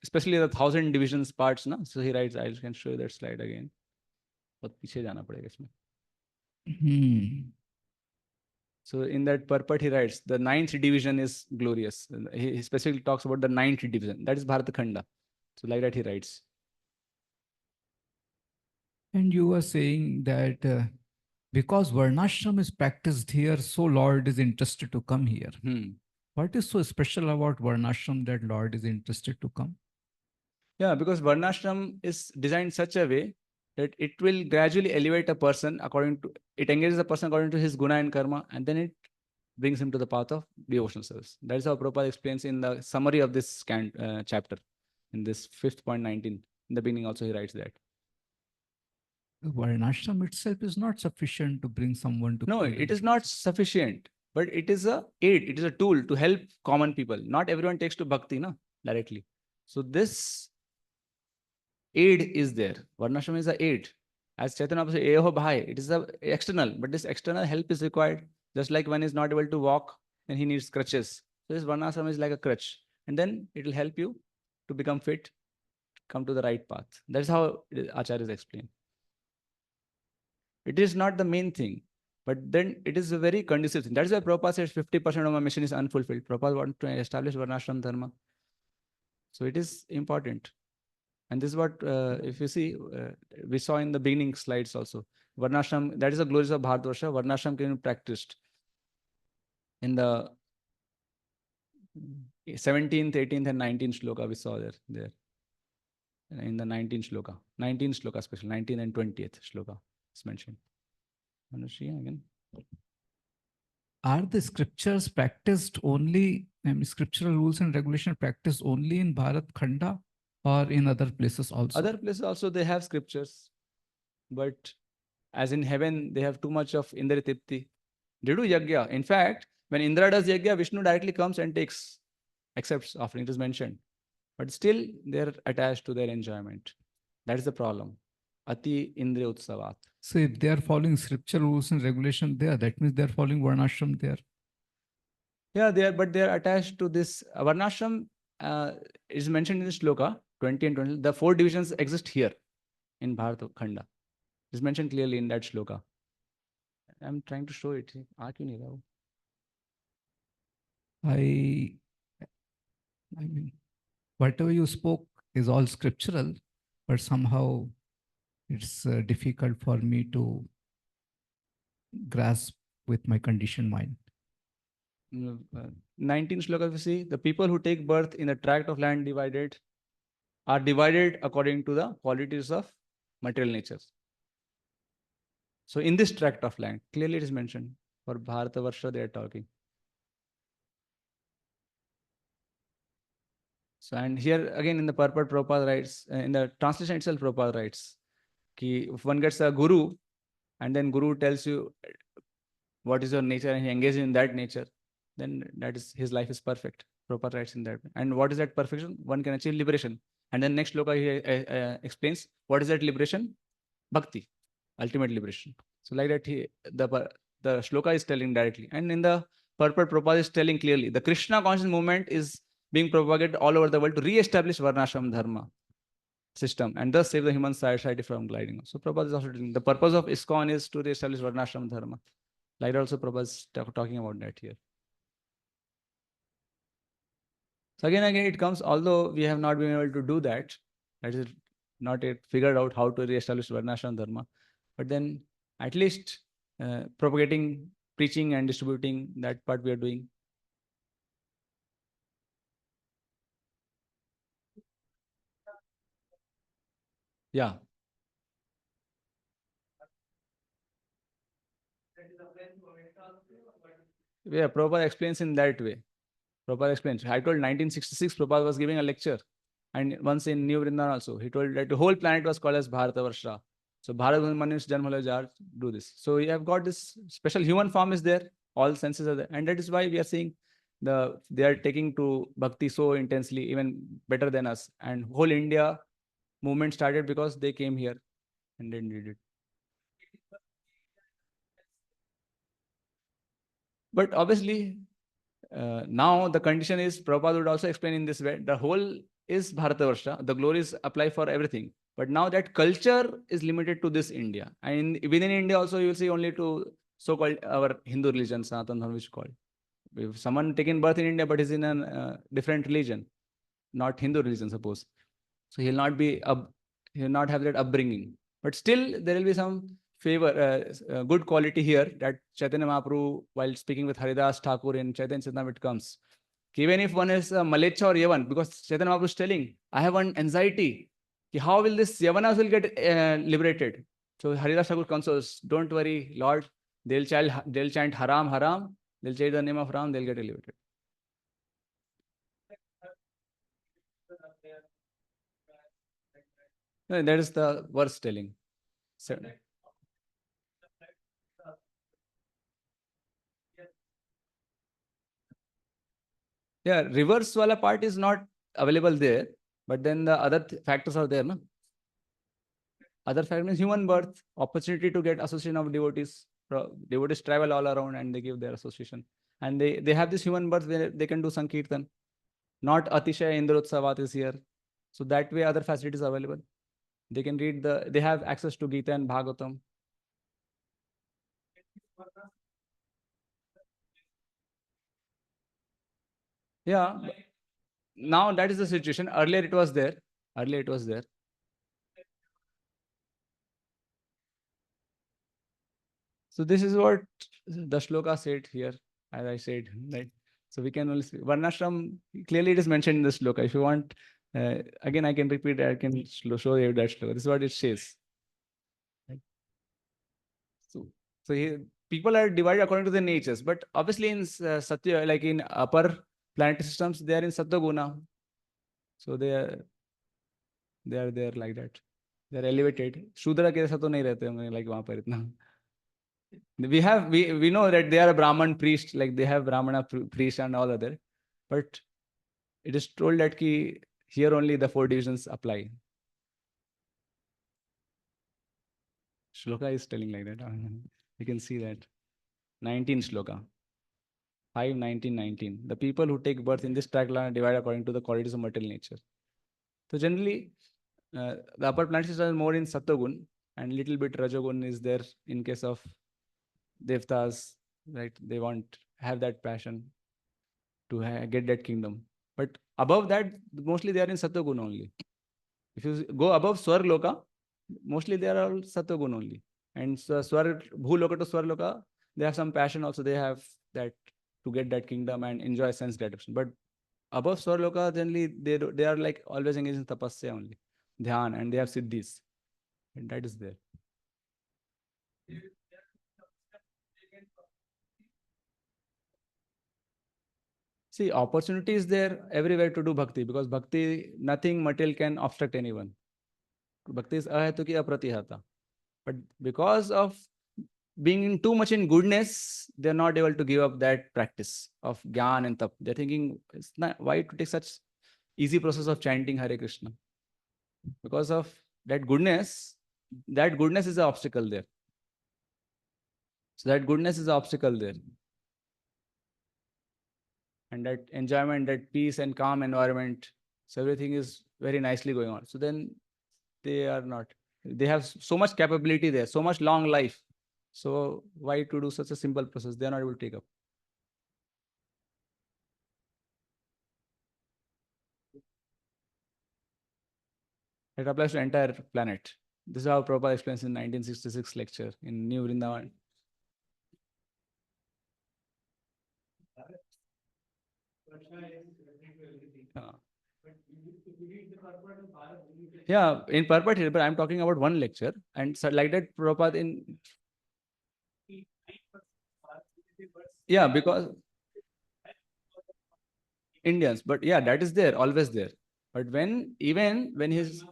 Especially the 1,000 divisions parts, no? So he writes, I can show you that slide again. But piche jana padega isme. So in that purport, he writes, the 9th division is glorious. He specifically talks about the 9th division. That is Bharata Khanda. So like that he writes. And you were saying that because Varnashram is practiced here, so Lord is interested to come here. What is so special about Varnashram that Lord is interested to come? Yeah, because Varnashram is designed such a way that it will gradually elevate a person it engages a person according to his guna and karma, and then it brings him to the path of devotional service. That is how Prabhupada explains in the summary of this chapter, in this 5th.19. In the beginning also he writes that. Varnashram itself is not sufficient to bring someone to... No, it is not sufficient, but it is a aid, it is a tool to help common people. Not everyone takes to bhakti, no, directly. So this aid is there. Varnashram is an aid. As Chaitanya says, Eho Bhai, it is a external, but this external help is required. Just like one is not able to walk, then he needs crutches. So this Varnashram is like a crutch. And then it will help you to become fit, come to the right path. That's how Acharya is explained. It is not the main thing, but then it is a very conducive thing. That's why Prabhupada says 50% of my mission is unfulfilled. Prabhupada wants to establish Varnashram Dharma. So it is important. And this is what, if you see, we saw in the beginning slides also. Varnashram, that is the glories of Bharatvarsha. Varnashram can be practiced in the 17th, 18th, and 19th shloka we saw there. In the 19th shloka especially, 19th and 20th shloka is mentioned. Again. Are the scriptures practiced only, scriptural rules and regulation practiced only in Bharat Khanda or in other places also? Other places also they have scriptures, but as in heaven, they have too much of Indra Tipti. They do yajna. In fact, when Indra does yajna, Vishnu directly comes and accepts offering. It is mentioned. But still, they're attached to their enjoyment. That is the problem. Ati Indra Utsavat. So if they are following scriptural rules and regulation there, that means they are following Varnashram there. Yeah, but they are attached to this. Varnashram is mentioned in the shloka 20 and 20. The 4 divisions exist here in Bharata Khanda. It is mentioned clearly in that shloka. I'm trying to show it. I mean, whatever you spoke is all scriptural, but somehow it's difficult for me to grasp with my conditioned mind. 19 shloka, you see, the people who take birth in the tract of land are divided according to the qualities of material nature. So in this tract of land, clearly it is mentioned. For Bharatavarsha, they are talking. So, and here again in the purport, Prabhupada writes, in the translation itself, Prabhupada writes, if one gets a guru, and then guru tells you what is your nature, and he engages in that nature, then that is his life is perfect. Prabhupada writes in that. And what is that perfection? One can achieve liberation. And then next shloka he explains what is that liberation? Bhakti, ultimate liberation. So like that, the shloka is telling directly. And in the purport, Prabhupada is telling clearly, the Krishna conscious movement is being propagated all over the world to re-establish Varnashram Dharma system and thus save the human society from gliding. So Prabhupada is also telling the purpose of ISKCON is to re-establish Varnashram Dharma. Like also Prabhupada is talking about that here. So again, it comes, although we have not been able to do that, that is not yet figured out how to re-establish Varnashram Dharma, but then at least propagating, preaching and distributing, that part we are doing. Yeah. Yeah, Prabhupada explains in that way. Prabhupada explains. I told 1966, Prabhupada was giving a lecture. And once in New Vrindavan also, he told that the whole planet was called as Bharatavarsha. So Bharat Manush Janmalajar do this. So we have got this special human form is there. All senses are there. And that is why we are seeing they are taking to bhakti so intensely, even better than us. And whole India movement started because they came here and then did it. But obviously, now the condition is, Prabhupada would also explain in this way, the whole is Bharatavarsha, the glories apply for everything. But now that culture is limited to this India. And within India also, you will see only to so-called our Hindu religion, Sanatan Dharma, which is called. If someone taken birth in India, but is in a different religion, not Hindu religion, suppose. So he'll not have that upbringing. But still, there will be some favor, good quality here that Chaitanya Mahaprabhu, while speaking with Haridas Thakur in Chaitanya Charitamrita, it comes. Even if one is Malecha or Yavan, because Chaitanya Mahaprabhu is telling, I have one anxiety. How will this Yavanas will get liberated? So Haridas Thakur consoles, don't worry, Lord, they'll chant Haram, Haram, they'll chant the name of Ram, they'll get liberated. That is the verse telling. So, yeah, reverse wala part is not available there, but then the other factors are there. No? Other factor means human birth, opportunity to get association of devotees. Devotees travel all around and they give their association. And they have this human birth where they can do Sankirtan. Not Atishay Indrotsavat is here. So that way, other facilities are available. They can read they have access to Gita and Bhagavatam. Yeah. Now that is the situation. Earlier it was there. Earlier it was there. So this is what the shloka said here, as I said, right? So we can only see Varnashram, clearly it is mentioned in the shloka. If you want, again, I can repeat it, I can show you that shloka. This is what it says. Right? So, people are divided according to their natures, but obviously in Satya, like in upper planetary systems, they are in Sattva Guna. So they are there like that. They are elevated. Shudra के ऐसा तो नहीं रहते होंगे like वहाँ पर इतना. We know that they are a Brahman priest, like they have Brahmana priest and all other, but it is told that here only the 4 divisions apply. Shloka is telling like that. You can see that. 19 Shloka. 5, 19, 19. The people who take birth in this track are divided according to the qualities of material nature. So generally, the upper planets are more in Sattvagun, and little bit Rajagun is there in case of Devtas, right? They want have that passion to get that kingdom. But above that, mostly they are in Sattvagun only. If you go above Swarloka, mostly they are all Sattvagun only. And Bhuloka to Swarloka, they have some passion also. They have that to get that kingdom and enjoy sense gratification. But above Swarloka, generally they are like always engaged in tapasya only, dhyan, and they have siddhis. And that is there. See, opportunity is there everywhere to do bhakti, because bhakti, nothing material can obstruct anyone. Bhakti is ahetuki apratihata. But because of being in too much in goodness, they're not able to give up that practice of gyan and tap. They're thinking, it's not, why to take such easy process of chanting Hare Krishna? Because of that goodness is the obstacle there. So that goodness is the obstacle there. And that enjoyment, that peace and calm environment, so everything is very nicely going on. So then they are not. They have so much capability there, so much long life. So why to do such a simple process? They are not able to take up. It applies to entire planet. This is how Prabhupada explains in 1966 lecture in New Vrindavan. Yeah, in purport here, but I'm talking about one lecture. And so like that, Prabhupada in... Yeah, because Indians, but yeah, that is there, always there. But even when he's...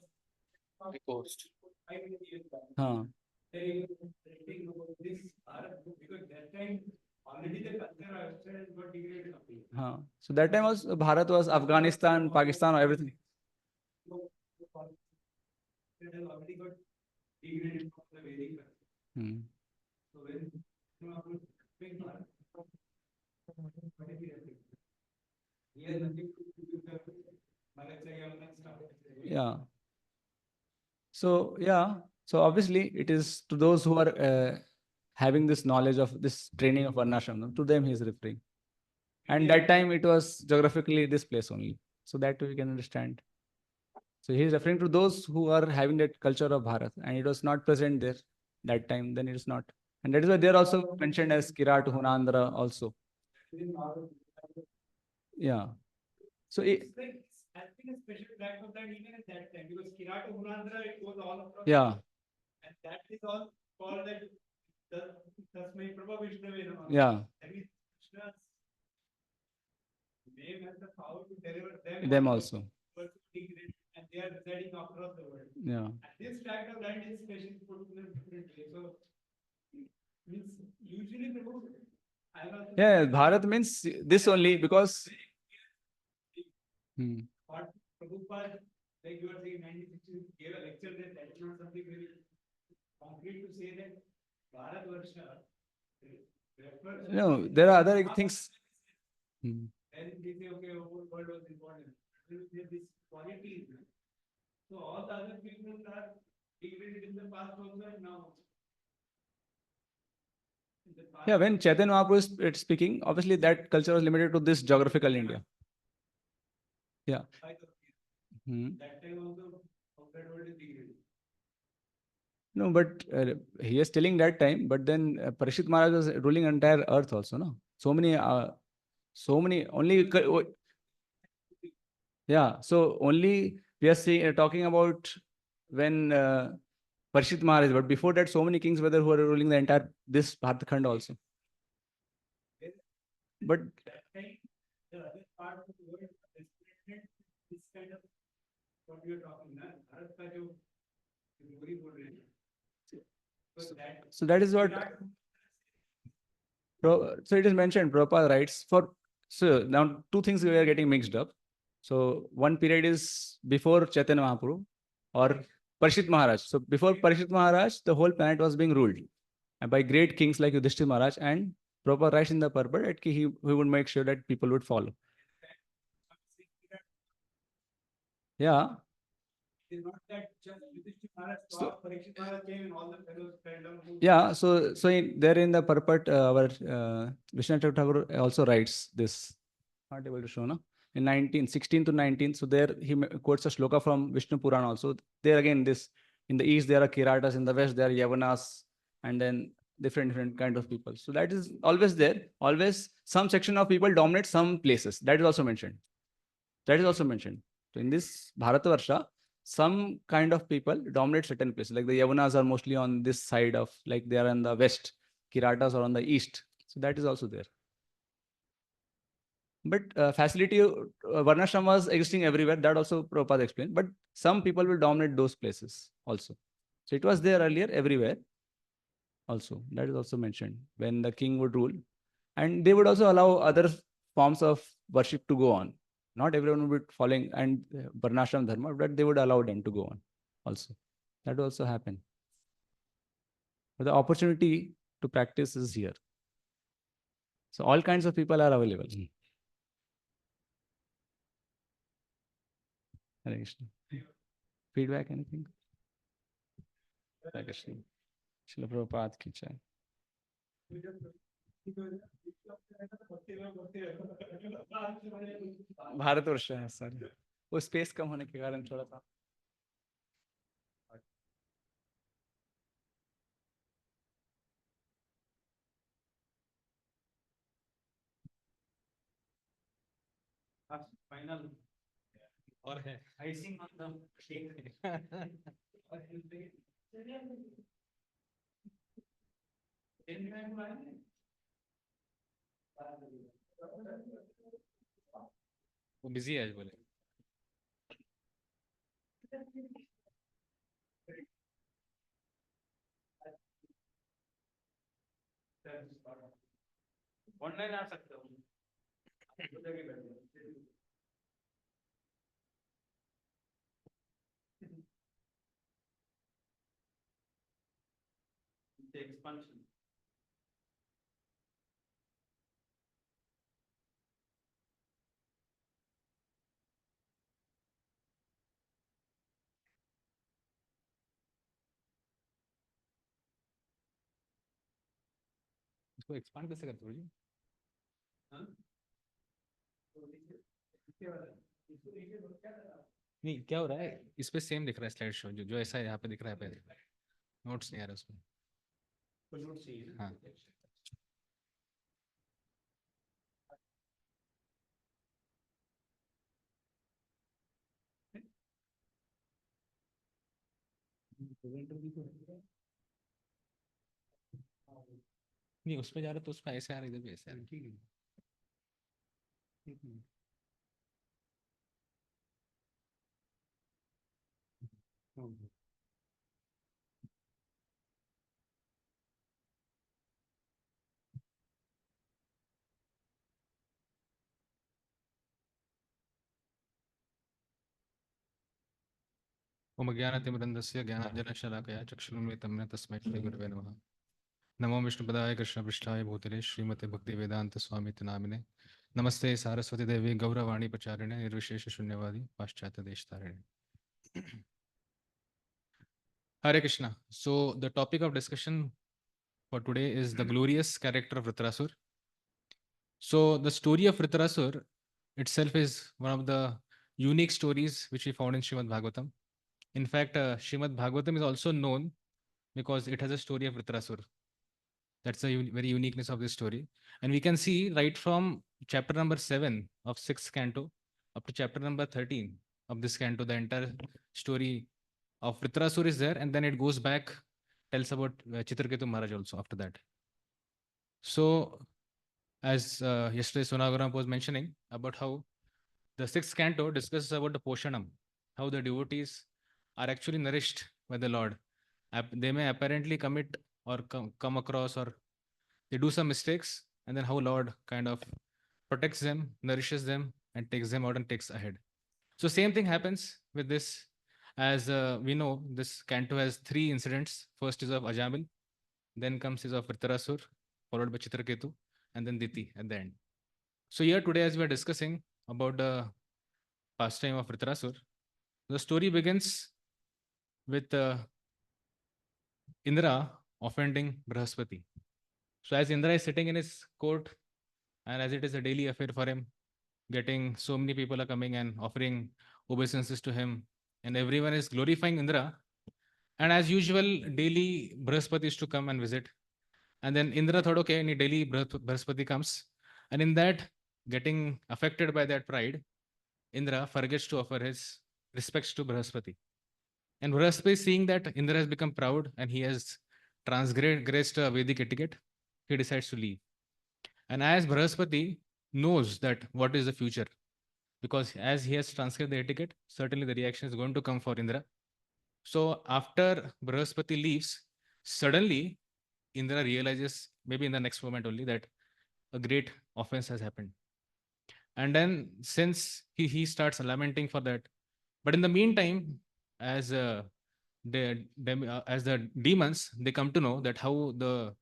Huh. Huh. So that time was Bharat was Afghanistan, Pakistan, everything. Hmm. Yeah. So yeah. So obviously it is to those who are having this knowledge of this training of Varnashram, to them he is referring. And that time it was geographically this place only. So that we can understand. So he is referring to those who are having that culture of Bharat, and it was not present there that time, then it is not. And that is why they are also mentioned as Kirat, Hunandra also. Yeah. So yeah. Yeah. Them also. Yeah. Yeah, Bharat means this only because... Hmm. No, there are other things. Hmm. So all the other people are degraded in the past also and now also. Yeah, when Chaitanya Mahaprabhu is speaking, obviously that culture was limited to this geographical India. Yeah. That time also outside world is degraded. No, but he is telling that time, but then Parishit Maharaj was ruling entire earth also, no? So many, only, yeah, so only we are saying, talking about when Parishit Maharaj, but before that, so many kings were there who were ruling the entire, this Bharatkhand also. But the other part of the world represented this kind of what you are talking now, Bharat ka jo glory bol rahe hain. So that is what. So it is mentioned, Prabhupada writes for. So now two things we are getting mixed up. So one period is before Chaitanya Mahaprabhu or Parishit Maharaj. So before Parishit Maharaj, the whole planet was being ruled by great kings like Yudhishthir Maharaj, and Prabhupada writes in the purport that he would make sure that people would follow. Yeah. It is not that just Yudhishthir Maharaj saw Parikshit Maharaj came and all the fellows fell down. Yeah, so there in the purport, our Vishwanath Thakur also writes this. Not able to show, no? In 16 to 19. So there he quotes a shloka from Vishnu Puran also. There again, this in the east there are Kiratas, in the west there are Yavanas, and then different kind of people. So that is always there. Always some section of people dominate some places. That is also mentioned. That is also mentioned. So in this Bharatavarsha, some kind of people dominate certain places. Like the Yavanas are mostly on this side of, like they are in the west, Kiratas are on the east. So that is also there. But facility, Varnashram was existing everywhere. That also Prabhupada explained. But some people will dominate those places also. So it was there earlier everywhere also. That is also mentioned when the king would rule. And they would also allow other forms of worship to go on. Not everyone would be following and Varnashram Dharma, but they would allow them to go on also. That would also happen. But the opportunity to practice is here. So all kinds of people are available. Hare Krishna. Feedback, anything? Hare Krishna. Srila Prabhupada ki jai. Bharatvarsh है sir, वो space कम होने के कारण थोड़ा सा final और है icing on the cake वो बिजी है आज बोले ऑनलाइन आ सकते हो expansion. इसको एक्सपांड कैसे करते हो जी? हाँ? नहीं क्या हो रहा है इस पे सेम दिख रहा है स्लाइड शो जो ऐसा है यहाँ पे दिख रहा है पहले नोट्स नहीं आ रहा उसमें नोट्स चाहिए हाँ नहीं उस पे जा रहा तो उस पे ऐसे आ रहा इधर भी ऐसे आ रहा ठीक है ओम ज्ञानतिमिरन्दस्य ज्ञानाञ्जनशलाकया चक्षुरुन्मिलितं तस्मै श्रीगुरवे नमः नमो विष्णुपदाय कृष्णपृष्ठाय भूतले श्रीमते भक्तिवेदांत स्वामिति नामिने नमस्ते सारस्वती देवी गौरवाणी प्रचारिणे निर्विशेष शून्यवादी पाश्चात्य देशतारिणे Hare Krishna. So the topic of discussion for today is the glorious character of Vritrasur. So the story of Vritrasur itself is one of the unique stories which we found in Srimad Bhagavatam. In fact, Srimad Bhagavatam is also known because it has a story of Vritrasur. That's the very uniqueness of this story. And we can see right from chapter number 7 of 6th canto up to chapter number 13 of this canto, the entire story of Vritrasur is there, and then it goes back, tells about Chitraketu Maharaj also after that. So, as yesterday Sonagaram was mentioning about how the 6th canto discusses about the Poshanam, how the devotees are actually nourished by the Lord. They may apparently commit or come across or they do some mistakes, and then how Lord kind of protects them, nourishes them, and takes them out and takes ahead. So same thing happens with this. As we know, this canto has three incidents. First is of Ajamil, then comes is of Vritarasur, followed by Chitraketu, and then Diti at the end. So here today, as we are discussing about the pastime of Vritarasur, the story begins with Indra offending Brahaspati. So as Indra is sitting in his court, and as it is a daily affair for him, getting so many people are coming and offering obeisances to him, and everyone is glorifying Indra. And as usual, daily Brahaspati is to come and visit. And then Indra thought, okay, any daily Brahaspati comes. And in that, getting affected by that pride, Indra forgets to offer his respects to Brahaspati. And Brahaspati, seeing that Indra has become proud and he has transgressed Vedic etiquette, he decides to leave. And as Brahaspati knows that what is the future, because as he has transcribed the etiquette, certainly the reaction is going to come for Indra. So after Brahaspati leaves, suddenly Indra realizes, maybe in the next moment only, that a great offense has happened. And then since he starts lamenting for that, but in the meantime, as as the demons, they come to know that how the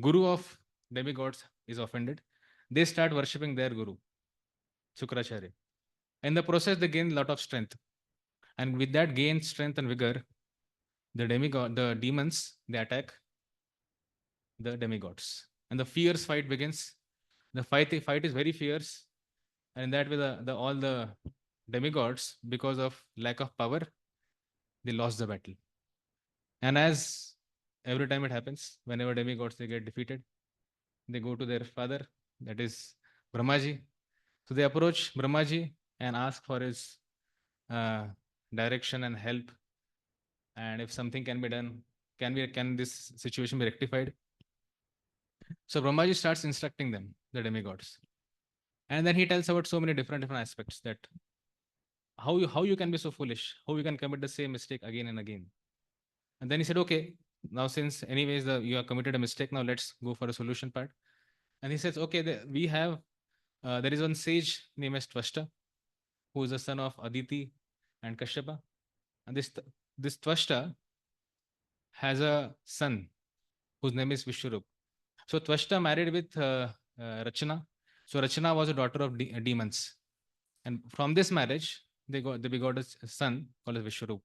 guru of demigods is offended, they start worshipping their guru, Sukracharya. In the process, they gain a lot of strength. And with that gain strength and vigor, the demons, they attack the demigods. And the fierce fight begins. The fight is very fierce. And in that way, all the demigods, because of lack of power, they lost the battle. And as every time it happens, whenever demigods they get defeated, they go to their father, that is Brahmaji. So they approach Brahmaji and ask for his uh, direction and help, and if something can be done, can this situation be rectified? So Brahmaji starts instructing them, the demigods, and then he tells about so many different aspects, that how you can be so foolish, how you can commit the same mistake again and again. And then he said, okay, now since anyways you have committed a mistake, now let's go for a solution part. And he says, okay, we have there is one sage named as Tvashta, who is the son of Aditi and Kashyapa. And this Tvashta has a son whose name is Vishwarup. So Tvashta married with Rachana. So Rachana was a daughter of demons. And from this marriage, they begot a son called as Vishwarup.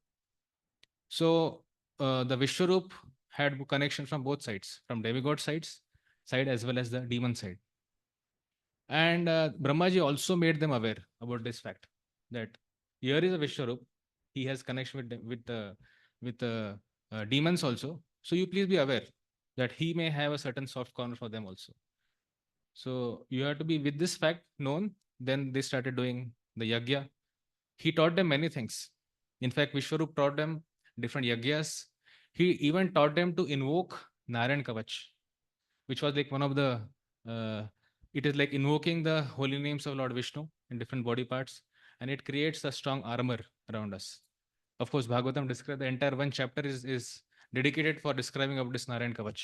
So the Vishwarup had connection from both sides, from demigod side as well as the demon side. And Brahmaji also made them aware about this fact, that here is a Vishwarup. He has connection with demons also. So you please be aware that he may have a certain soft corner for them also. So you have to be with this fact known. Then they started doing the yagya. He taught them many things. In fact, Vishwarup taught them different yagyas. He even taught them to invoke Narayan Kavach, which was like one of the it is like invoking the holy names of Lord Vishnu in different body parts, and it creates a strong armor around us. Of course, Bhagavatam describes the entire one chapter is dedicated for describing of this Narayan Kavach.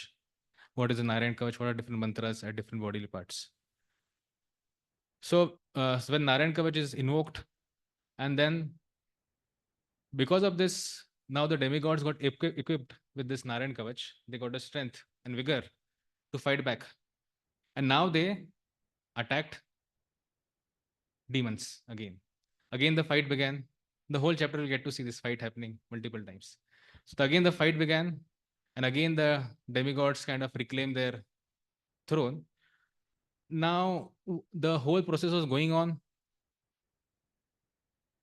What is the Narayan Kavach? What are different mantras at different bodily parts? So when Narayan Kavach is invoked, and then because of this, now the demigods got equipped with this Narayan Kavach. They got the strength and vigor to fight back, and now they attacked demons again. Again, the fight began. The whole chapter will get to see this fight happening multiple times. So again, the fight began, and again, the demigods kind of reclaimed their throne. Now, the whole process was going on.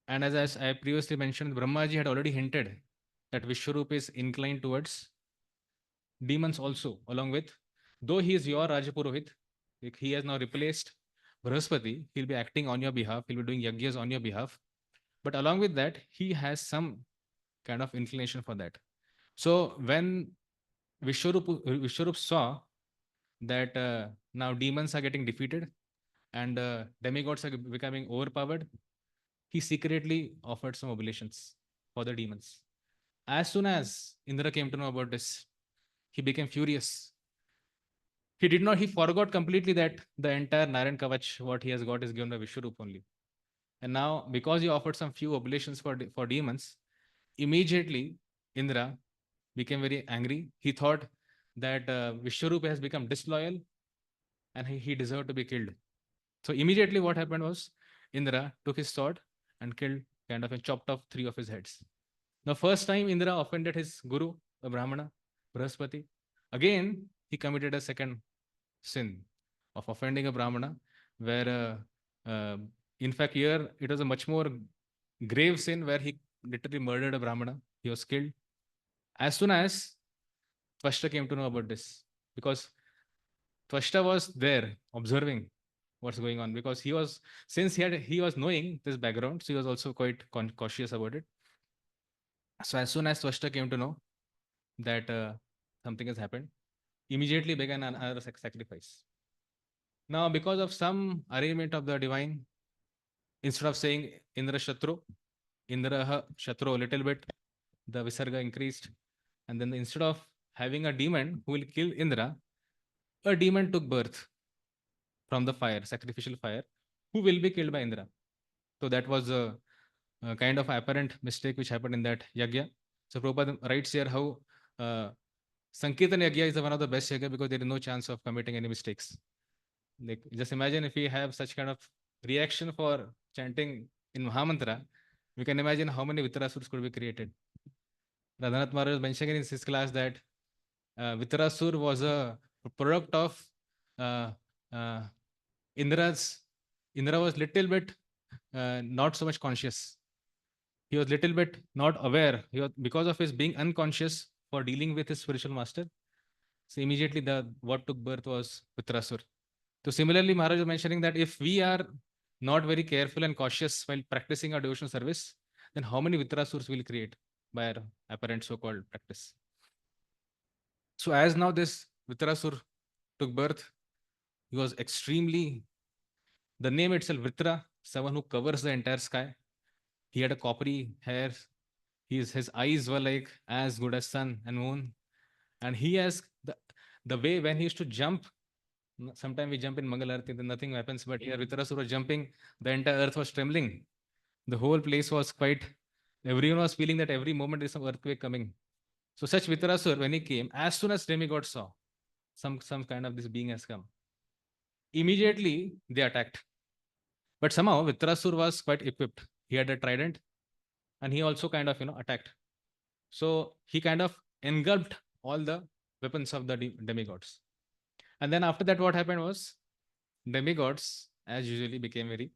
And as I previously mentioned, Brahmaji had already hinted that Vishwarup is inclined towards demons also, along with, though he is your Rajapurohit, like he has now replaced Brahaspati, he'll be acting on your behalf, he'll be doing yagyas on your behalf. But along with that, he has some kind of inclination for that. So when Vishwarup saw that now demons are getting defeated and demigods are becoming overpowered, he secretly offered some oblations for the demons. As soon as Indra came to know about this, he became furious. He forgot completely that the entire Narayan Kavach, what he has got, is given by Vishwarup only. And now, because he offered some few oblations for demons, immediately Indra became very angry. He thought that Vishwarup has become disloyal and he deserved to be killed. So immediately what happened was Indra took his sword and killed, kind of, and chopped off 3 of his heads. The first time Indra offended his guru, a Brahmana, Brahaspati. Again, he committed a second sin of offending a Brahmana, where, in fact, here it was a much more grave sin where he literally murdered a Brahmana. He was killed. As soon as Tvashta came to know about this, because Tvashta was there observing what's going on, because he was knowing this background, so he was also quite cautious about it. So as soon as Tvashta came to know that something has happened, immediately began another sacrifice. Now, because of some arrangement of the divine, instead of saying Indra Shatru, Indra Shatru a little bit, the Visarga increased. And then instead of having a demon who will kill Indra, a demon took birth from the fire, sacrificial fire, who will be killed by Indra. So that was a kind of apparent mistake which happened in that yagya. So Prabhupada writes here how Sankirtan yagya is one of the best yagya because there is no chance of committing any mistakes. Like, just imagine if we have such kind of reaction for chanting in Mahamantra, we can imagine how many Vitarasurs could be created. Radhanath Maharaj was mentioning in his class that Vitarasur was a product of uh, uh, Indra's. Indra was little bit not so much conscious. He was little bit not aware. He was, because of his being unconscious for dealing with his spiritual master. So immediately the what took birth was Vitrasur. So similarly, Maharaj was mentioning that if we are not very careful and cautious while practicing our devotional service, then how many Vitrasurs will create by our apparent so-called practice? So as now this Vitrasur took birth, he was extremely, the name itself, Vitra, someone who covers the entire sky. He had a coppery hair. His eyes were like as good as sun and moon. And he has the way when he used to jump, sometimes we jump in Mangal Arati, then nothing happens. But here Vitarasura was jumping, the entire earth was trembling. The whole place was quite, everyone was feeling that every moment is some earthquake coming. So such Vitarasur, when he came, as soon as demigods saw some kind of this being has come, immediately they attacked. But somehow Vitrasur was quite equipped. He had a trident and he also kind of, attacked. So he kind of engulfed all the weapons of the demigods. And then after that, what happened was demigods, as usually, became very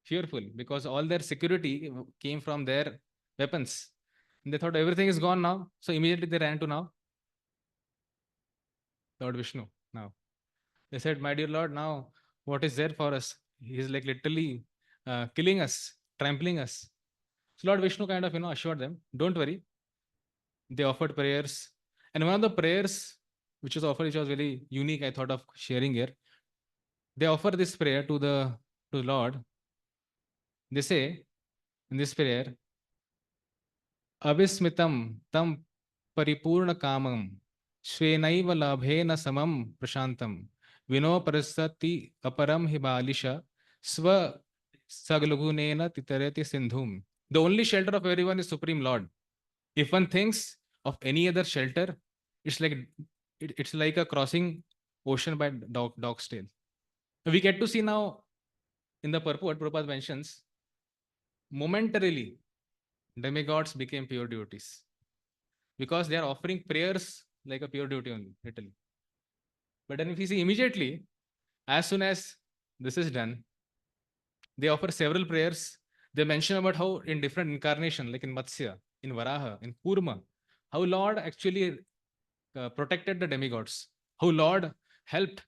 fearful because all their security came from their weapons. And they thought everything is gone now. So immediately they ran to now Lord Vishnu. Now they said, "My dear Lord, now what is there for us? He is like literally killing us, trampling us." So Lord Vishnu kind of, assured them, "Don't worry." They offered prayers. And one of the prayers which was offered, which was very unique, I thought of sharing here. They offer this prayer to the Lord. They say in this prayer, Avismitam tam paripurna kamam Shvenaiva labhena samam prashantam Vino parasati aparam hibalisha Swa saglagunena titareti sindhum. The only shelter of everyone is Supreme Lord. If one thinks of any other shelter, it's like it's like a crossing ocean by dog's tail. We get to see now in the purport, Prabhupada mentions, momentarily, demigods became pure devotees. because they are offering prayers like a pure duty only, literally. But then if you see immediately, as soon as this is done, they offer several prayers. They mention about how in different incarnation, like in Matsya, in Varaha, in Kurma, how Lord actually protected the demigods, how Lord helped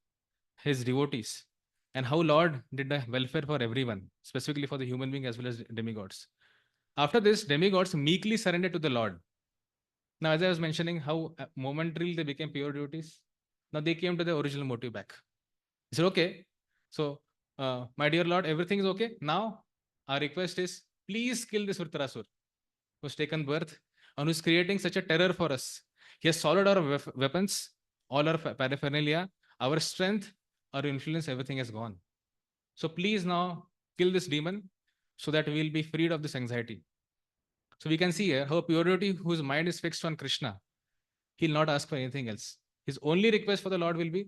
his devotees, and how Lord did the welfare for everyone, specifically for the human being as well as demigods. After this, demigods meekly surrendered to the Lord. Now, as I was mentioning, how momentarily they became pure devotees, now they came to the original motive back. He said, okay, so my dear Lord, everything is okay. Now, our request is please kill this Vritrasur who's taken birth and who's creating such a terror for us. He has swallowed our weapons, all our paraphernalia, our strength, our influence, everything has gone. So please now kill this demon so that we will be freed of this anxiety. So we can see here how pure devotee whose mind is fixed on Krishna, he'll not ask for anything else. His only request for the Lord will be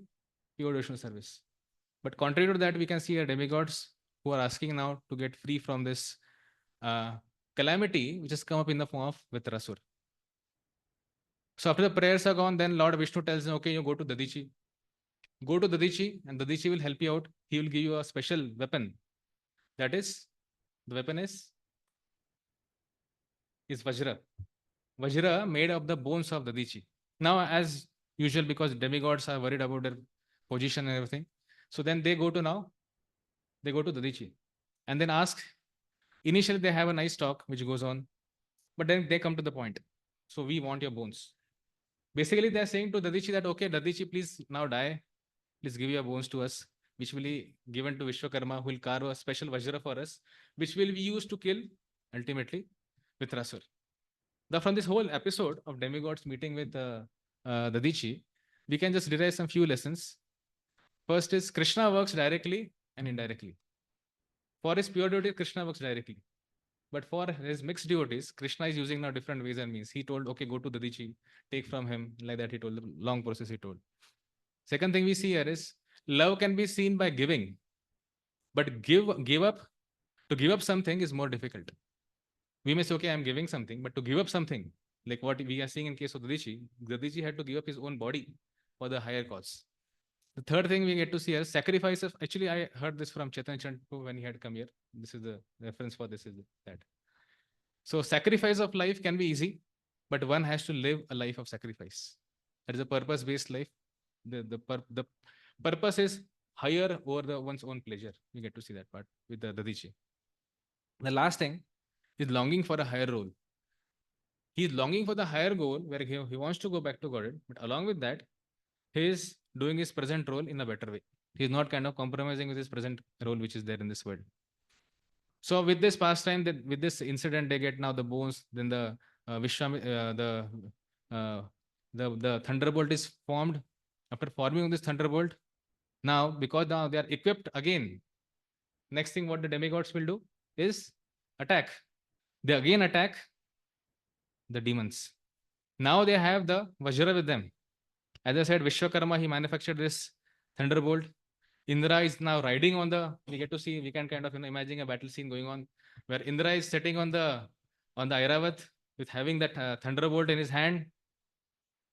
pure devotional service. But contrary to that, we can see here demigods who are asking now to get free from this calamity which has come up in the form of Vitrasur. So after the prayers are gone, then Lord Vishnu tells them, okay, you go to Dadichi. Go to Dadichi and Dadichi will help you out. He will give you a special weapon. That is, the weapon is Vajra. Vajra made of the bones of Dadichi. Now, as usual, because demigods are worried about their position and everything, so then they go to Dadichi and then ask. Initially, they have a nice talk which goes on, but then they come to the point. So we want your bones. Basically, they are saying to Dadichi that, okay, Dadichi, please now die. Please give your bones to us, which will be given to Vishwakarma, who will carve a special Vajra for us, which will be used to kill, ultimately, Vitrasur. Now, from this whole episode of demigods meeting with Dadichi, we can just derive some few lessons. First is Krishna works directly and indirectly. For his pure devotees, Krishna works directly. But for his mixed devotees, Krishna is using now different ways and means. He told, okay, go to Dadichi, take from him, like that he told, the long process he told. Second thing we see here is love can be seen by giving, but to give up something is more difficult. We may say, okay, I'm giving something, but to give up something, like what we are seeing in case of Dadichi had to give up his own body for the higher cause. The third thing we get to see is sacrifice of, actually, I heard this from Chaitanya Chantu when he had come here. This is the reference for this is that. So sacrifice of life can be easy, but one has to live a life of sacrifice. That is a purpose-based life. The purpose is higher over the one's own pleasure. We get to see that part with the Dadichi. The last thing is longing for a higher role. He is longing for the higher goal where he wants to go back to Godhead, but along with that, he is doing his present role in a better way. He is not kind of compromising with his present role, which is there in this world. So with this pastime, with this incident, they get now the bones. Then the the thunderbolt is formed. After forming this thunderbolt, now because now they are equipped again. Next thing, what the demigods will do is attack. They again attack the demons. Now they have the Vajra with them. As I said, Vishwakarma, he manufactured this thunderbolt. Indra is now riding on the, we get to see, we can kind of imagine a battle scene going on where Indra is sitting on the Airavat with having that thunderbolt in his hand.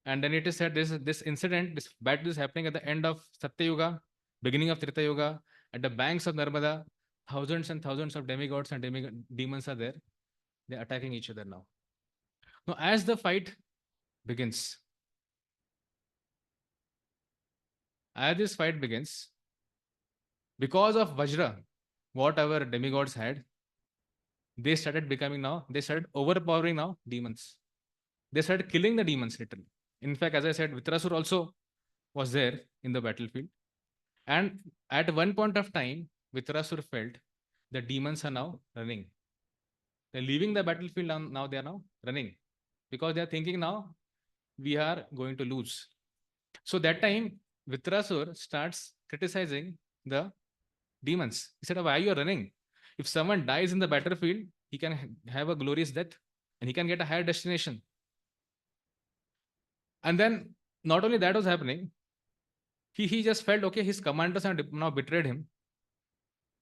And then it is said this incident, this battle is happening at the end of Satya Yuga, beginning of Trita Yuga, at the banks of Narmada. Thousands and thousands of demigods and demons are there. They're attacking each other now. Now, as the fight begins, because of Vajra, what our demigods had, they started overpowering now demons. They started killing the demons literally. In fact, as I said, Vitrasur also was there in the battlefield. And at one point of time, Vitrasur felt the demons are now running. They're leaving the battlefield now they are now running because they are thinking now we are going to lose. So that time, Vitrasur starts criticizing the demons. He said, why are you running? If someone dies in the battlefield, he can have a glorious death and he can get a higher destination. And then not only that was happening, he just felt, okay, his commanders have now betrayed him.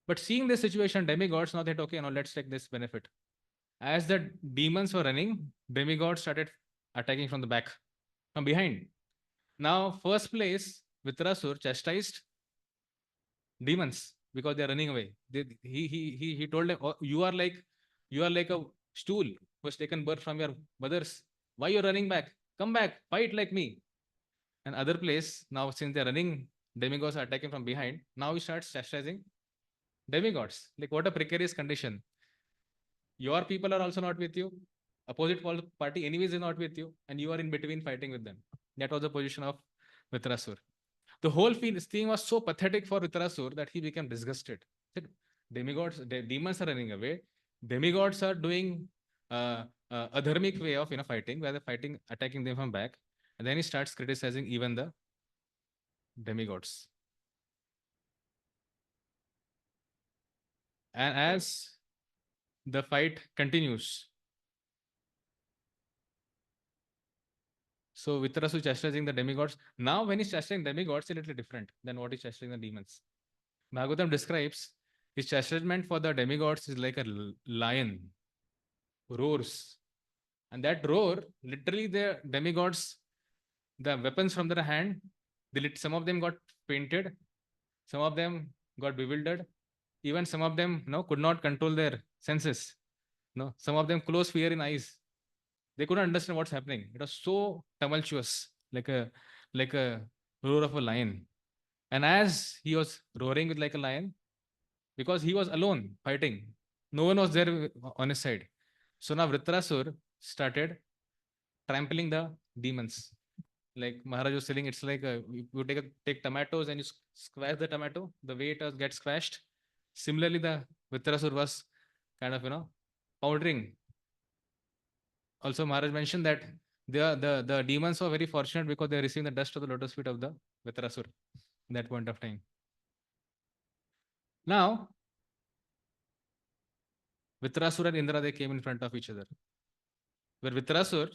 But seeing this situation, demigods now thought, okay, now let's take this benefit. As the demons were running, demigods started attacking from the back, from behind. Now, first place, Vitrasur chastised demons because they are running away. He told them, oh, you are like a stool who has taken birth from your mothers. Why you are running back? Come back, fight like me. And other place, now since they're running, demigods are attacking from behind. Now he starts chastising demigods. Like, what a precarious condition. Your people are also not with you. Opposite party anyways is not with you, and you are in between fighting with them. That was the position of Vitrasur. The whole thing was so pathetic for Vitrasur that he became disgusted. Said, demons are running away. Demigods are doing adharmic way of fighting, where they're fighting, attacking them from back. And then he starts criticizing even the demigods. And as the fight continues, so Vitrasu chastising the demigods. Now, when he's chastising demigods, it's a little different than what he's chastising the demons. Bhagavatam describes his chastisement for the demigods is like a lion roars. And that roar, literally, the demigods, the weapons from their hand, some of them got painted, some of them got bewildered, even some of them could not control their senses. Some of them closed fear in eyes. They couldn't understand what's happening. It was so tumultuous, like a roar of a lion. And as he was roaring with like a lion, because he was alone fighting, no one was there on his side. So now Vritrasur started trampling the demons. Like Maharaj was saying, it's like you take tomatoes and you squash the tomato, the way it gets squashed. Similarly, the Vritrasur was kind of powdering. Also, Maharaj mentioned that the demons were very fortunate because they received the dust of the lotus feet of the Vitrasur in that point of time. Now, Vitrasur and Indra, they came in front of each other. Where Vitrasur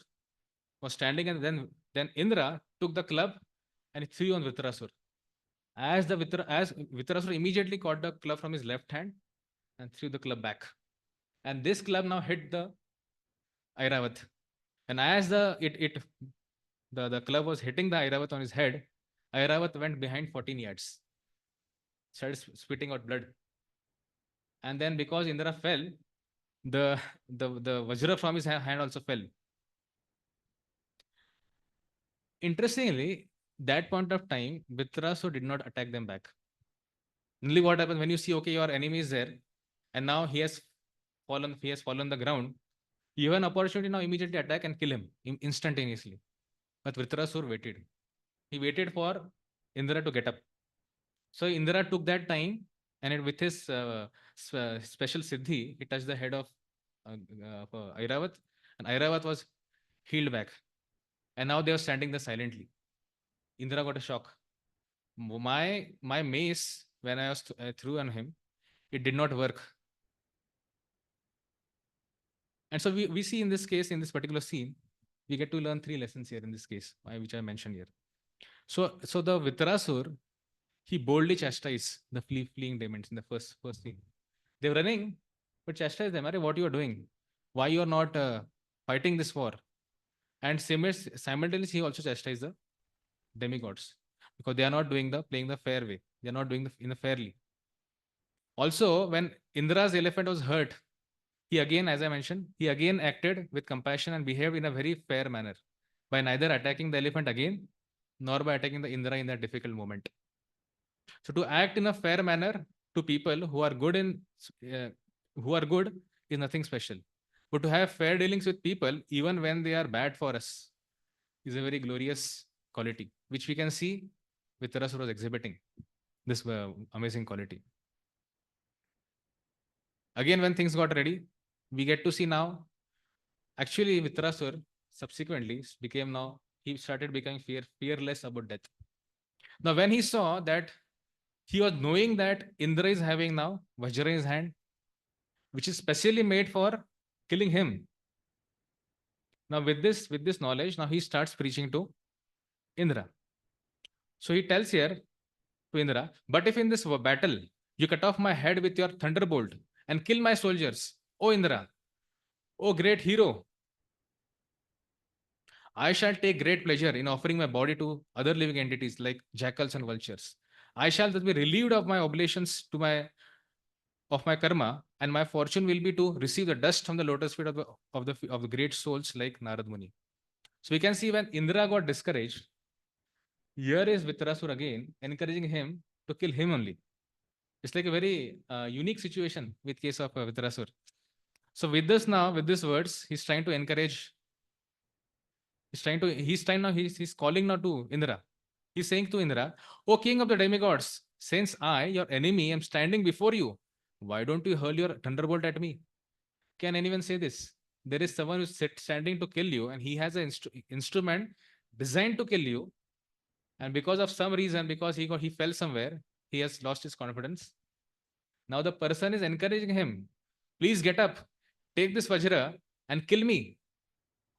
was standing, and then Indra took the club and he threw on Vitrasur. As Vitrasur immediately caught the club from his left hand and threw the club back. And this club now hit the Airavat. And as the club was hitting the Airavat on his head, Airavat went behind 14 yards, started spitting out blood. And then because Indra fell, the Vajra from his hand also fell. Interestingly, that point of time, Vitrasur did not attack them back. Only what happens when you see, okay, your enemy is there, and now he has fallen the ground, you have an opportunity now immediately attack and kill him instantaneously. But Vitrasur waited. He waited for Indra to get up. So Indra took that time, and with his special siddhi, he touched the head of Airavat, and Airavat was healed back. And now they were standing there silently. Indra got a shock. My mace, when I threw on him, it did not work. And so we see in this case, in this particular scene, we get to learn 3 lessons here in this case, which I mentioned here. So the Vitrasur, he boldly chastised the fleeing demons in the first scene. They were running, but chastised them. What you are doing? Why you are not fighting this war? And simultaneously, he also chastised the demigods because they are not playing the fair way. They are not doing fairly. Also, when Indra's elephant was hurt, he again, as I mentioned, he again acted with compassion and behaved in a very fair manner by neither attacking the elephant again nor by attacking the Indra in that difficult moment. So to act in a fair manner to people who are good is nothing special. But to have fair dealings with people, even when they are bad for us, is a very glorious quality, which we can see Vitrasur was exhibiting this amazing quality. Again, when things got ready, we get to see now, actually Vitrasur subsequently he started becoming fearless about death. Now, when he saw that he was knowing that Indra is having now Vajra in his hand, which is specially made for killing him. Now, with this knowledge, now he starts preaching to Indra. So he tells here to Indra, but if in this battle you cut off my head with your thunderbolt and kill my soldiers, O Indra, O great hero, I shall take great pleasure in offering my body to other living entities like jackals and vultures. I shall thus be relieved of my oblations to my of my karma, and my fortune will be to receive the dust from the lotus feet of the great souls like Narad Muni. So we can see when Indra got discouraged, here is Vitrasur again encouraging him to kill him only. It's like a very unique situation with case of Vitrasur. So with this now, with these words, he's trying to encourage. He's calling now to Indra. He's saying to Indra, "O king of the demigods, since I, your enemy, am standing before you, why don't you hurl your thunderbolt at me?" Can anyone say this? There is someone who's standing to kill you, and he has an instrument designed to kill you. And because of some reason, because he fell somewhere, he has lost his confidence. Now the person is encouraging him, "Please get up, take this Vajra and kill me.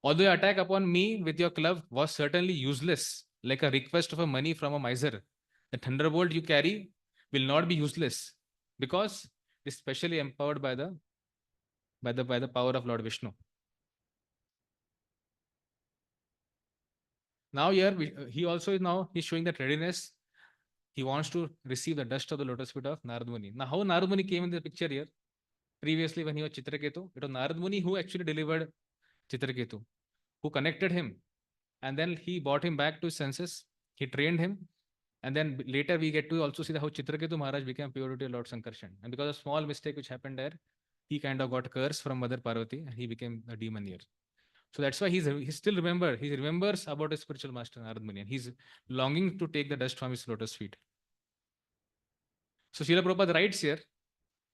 Although your attack upon me with your club was certainly useless, like a request of a money from a miser, the thunderbolt you carry will not be useless because it is specially empowered by the power of Lord Vishnu." Now here he also is now he's showing that readiness. He wants to receive the dust of the lotus feet of Narad Muni. Now how Narad Muni came in the picture here? Previously when he was Chitraketu, it was Narad Muni who actually delivered Chitraketu, who connected him, and then he brought him back to his senses. He trained him, and then later we get to also see how Chitraketu Maharaj became pure devotee of Lord Sankarshan. And because of a small mistake which happened there, he kind of got cursed from Mother Parvati and he became a demon here. So that's why he remembers about his spiritual master Narad Muni, and he's longing to take the dust from his lotus feet. So Srila Prabhupada writes here,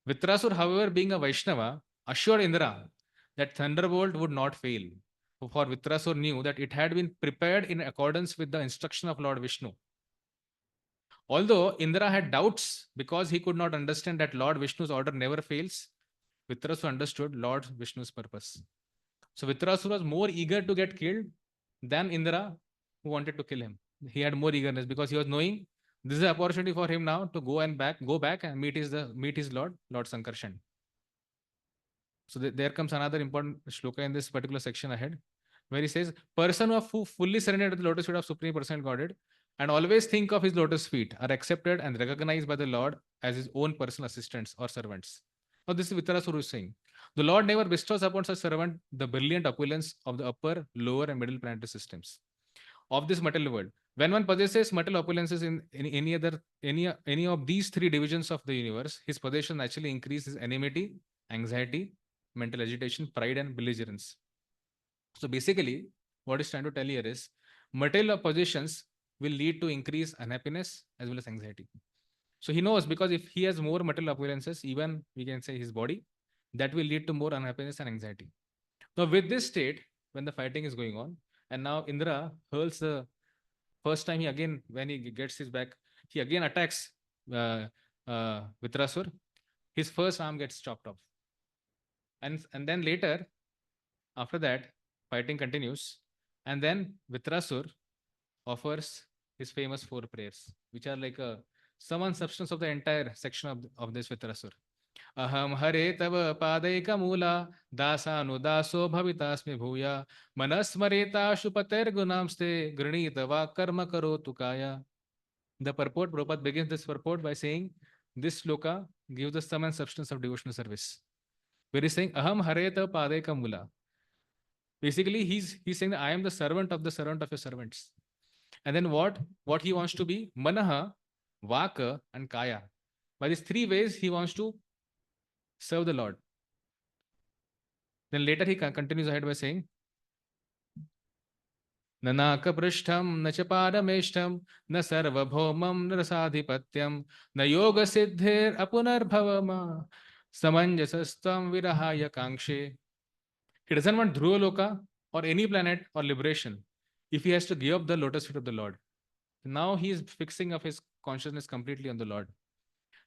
Vitrasur, however, being a Vaishnava, assured Indra that thunderbolt would not fail. For Vitrasur knew that it had been prepared in accordance with the instruction of Lord Vishnu. Although Indra had doubts because he could not understand that Lord Vishnu's order never fails, Vitrasur understood Lord Vishnu's purpose. So Vitrasur was more eager to get killed than Indra, who wanted to kill him. He had more eagerness because he was knowing this is an opportunity for him now to go back and meet his Lord Sankarshan. So there comes another important shloka in this particular section ahead, where he says, "Person who fully surrendered to the lotus feet of Supreme Personal Godhead and always think of his lotus feet are accepted and recognized by the Lord as his own personal assistants or servants." Now this is Vitrasur who is saying, the Lord never bestows upon such servant the brilliant opulence of the upper, lower, and middle planetary systems of this material world. When one possesses material opulences in any of these three divisions of the universe, his possession naturally increases enmity, anxiety, mental agitation, pride, and belligerence. So basically, what he's trying to tell here is material possessions will lead to increased unhappiness as well as anxiety. So he knows, because if he has more material opulences, even we can say his body, that will lead to more unhappiness and anxiety. Now, with this state, when the fighting is going on, and now Indra hurls the first time when he gets his back, he again attacks Vitrasur. His first arm gets chopped off. And then later, after that, fighting continues. And then Vitrasur offers his famous 4 prayers, which are like a summon substance of the entire section of this Vitrasur. Aham hare tava padaika mula dasanudaso bhavitasmi bhuya manasmareta shupater gunamste granitava karma karo tukaya. The purport, Prabhupada begins this purport by saying, this sloka gives the sum and substance of devotional service. Where he's saying, Aham hare tava padaika mula. Basically, he's saying that I am the servant of your servants. And then what he wants to be? Manaha, Vaka, and Kaya. By these 3 ways, he wants to serve the Lord. Then later he continues ahead by saying, Nanaka prishtham, na chaparameshtam, na sarvabhaumam, na rasadhipatyam, na yoga siddhir apunar bhavama, samanjasastam virahaya kangshe. He doesn't want Dhruva Loka or any planet or liberation if he has to give up the lotus feet of the Lord. Now he is fixing up his consciousness completely on the Lord.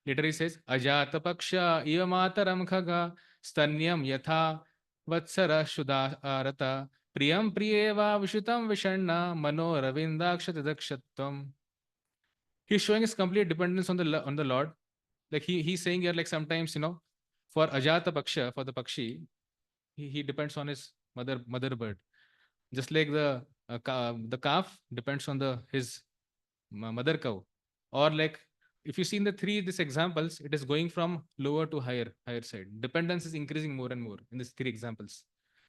Later he says, Ajata Paksha Iva Mataram Khaga Stanyam Yatha Vatsara Shudarata Priyam Priyeva Vishutam Vishanna Mano Ravindakshatadakshatvam. He's showing his complete dependence on the Lord. Like he's saying here, like sometimes, for Ajata Paksha, for the Pakshi, he depends on his mother bird. Just like the the calf depends on the his mother cow, or like if you see in the this examples, it is going from lower to higher side. Dependence is increasing more and more in these three examples.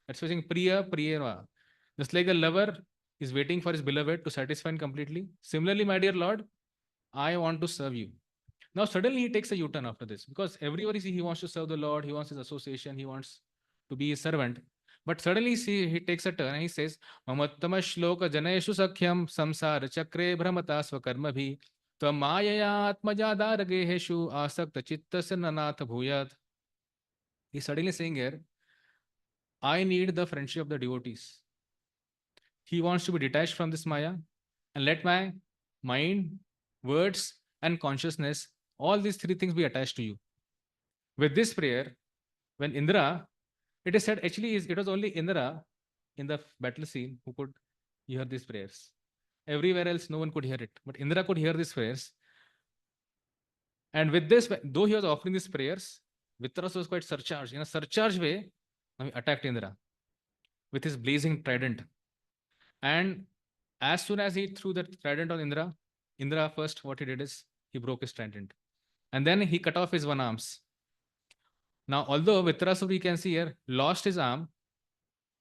That's why saying priya. Just like a lover is waiting for his beloved to satisfy him completely. Similarly, my dear Lord, I want to serve you. Now suddenly he takes a U-turn after this, because everybody see he wants to serve the Lord, he wants his association, he wants to be his servant. But suddenly see he takes a turn and he says, Mamattama shloka janeshu sakhyam samsara chakre brahmata swakarmabhi tvam mayaya atmajadarageheshu asakta chittasya nanatha bhuyat. He's suddenly saying here, I need the friendship of the devotees. He wants to be detached from this Maya and let my mind, words, and consciousness, all these three things be attached to you. With this prayer, when Indra, it is said actually it was only Indra in the battle scene who could hear these prayers. Everywhere else, no one could hear it. But Indra could hear these prayers. And with this, though he was offering these prayers, Vitras was quite surcharged. In a surcharged way, he attacked Indra with his blazing trident. And as soon as he threw that trident on Indra, Indra first what he did is he broke his trident. And then he cut off his one arms. Now, although Vitrasur, we can see here, lost his arm,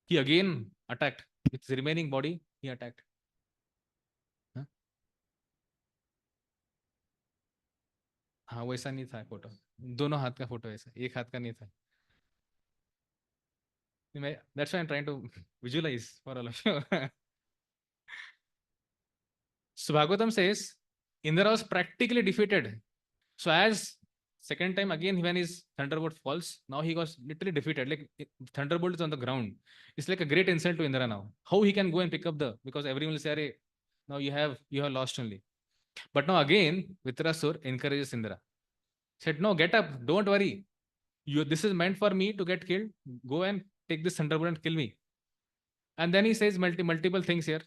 he again attacked. With his remaining body, he attacked. हाँ वैसा नहीं था photo, दोनों हाथ का photo ऐसा, एक हाथ का नहीं था. That's why I'm trying to visualize for all of you. So Bhagavatam says Indra was practically defeated. So as second time again when his thunderbolt falls, now he was literally defeated. Like thunderbolt is on the ground. It's like a great insult to Indra now. How he can go and pick up because everyone will say, now you have lost only. But now again, Vitrasur encourages Indra. Said, no, get up, don't worry. This is meant for me to get killed. Go and take this thunderbolt and kill me. And then he says multiple things here.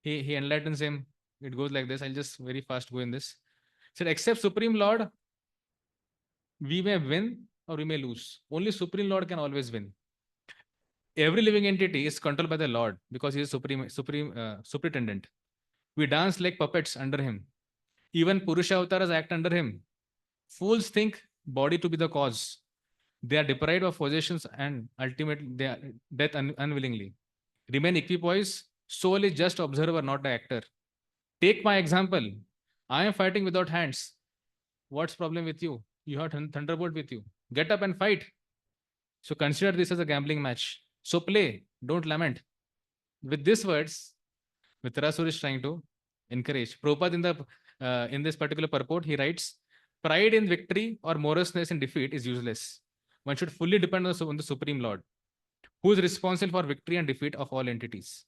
He enlightens him. It goes like this. I'll just very fast go in this. Said, except Supreme Lord, we may win or we may lose. Only Supreme Lord can always win. Every living entity is controlled by the Lord because he is superintendent. We dance like puppets under him. Even Purusha avatars act under him. Fools think body to be the cause. They are deprived of possessions and ultimately they are death unwillingly. Remain equipoise, soul is just observer, not the actor. Take my example. I am fighting without hands. What's problem with you? You have thunderbolt with you. Get up and fight. So consider this as a gambling match. So play, don't lament. With these words, Vitrasur is trying to encourage. Prabhupada in this particular purport, he writes, pride in victory or moroseness in defeat is useless. One should fully depend on the Supreme Lord, who is responsible for victory and defeat of all entities.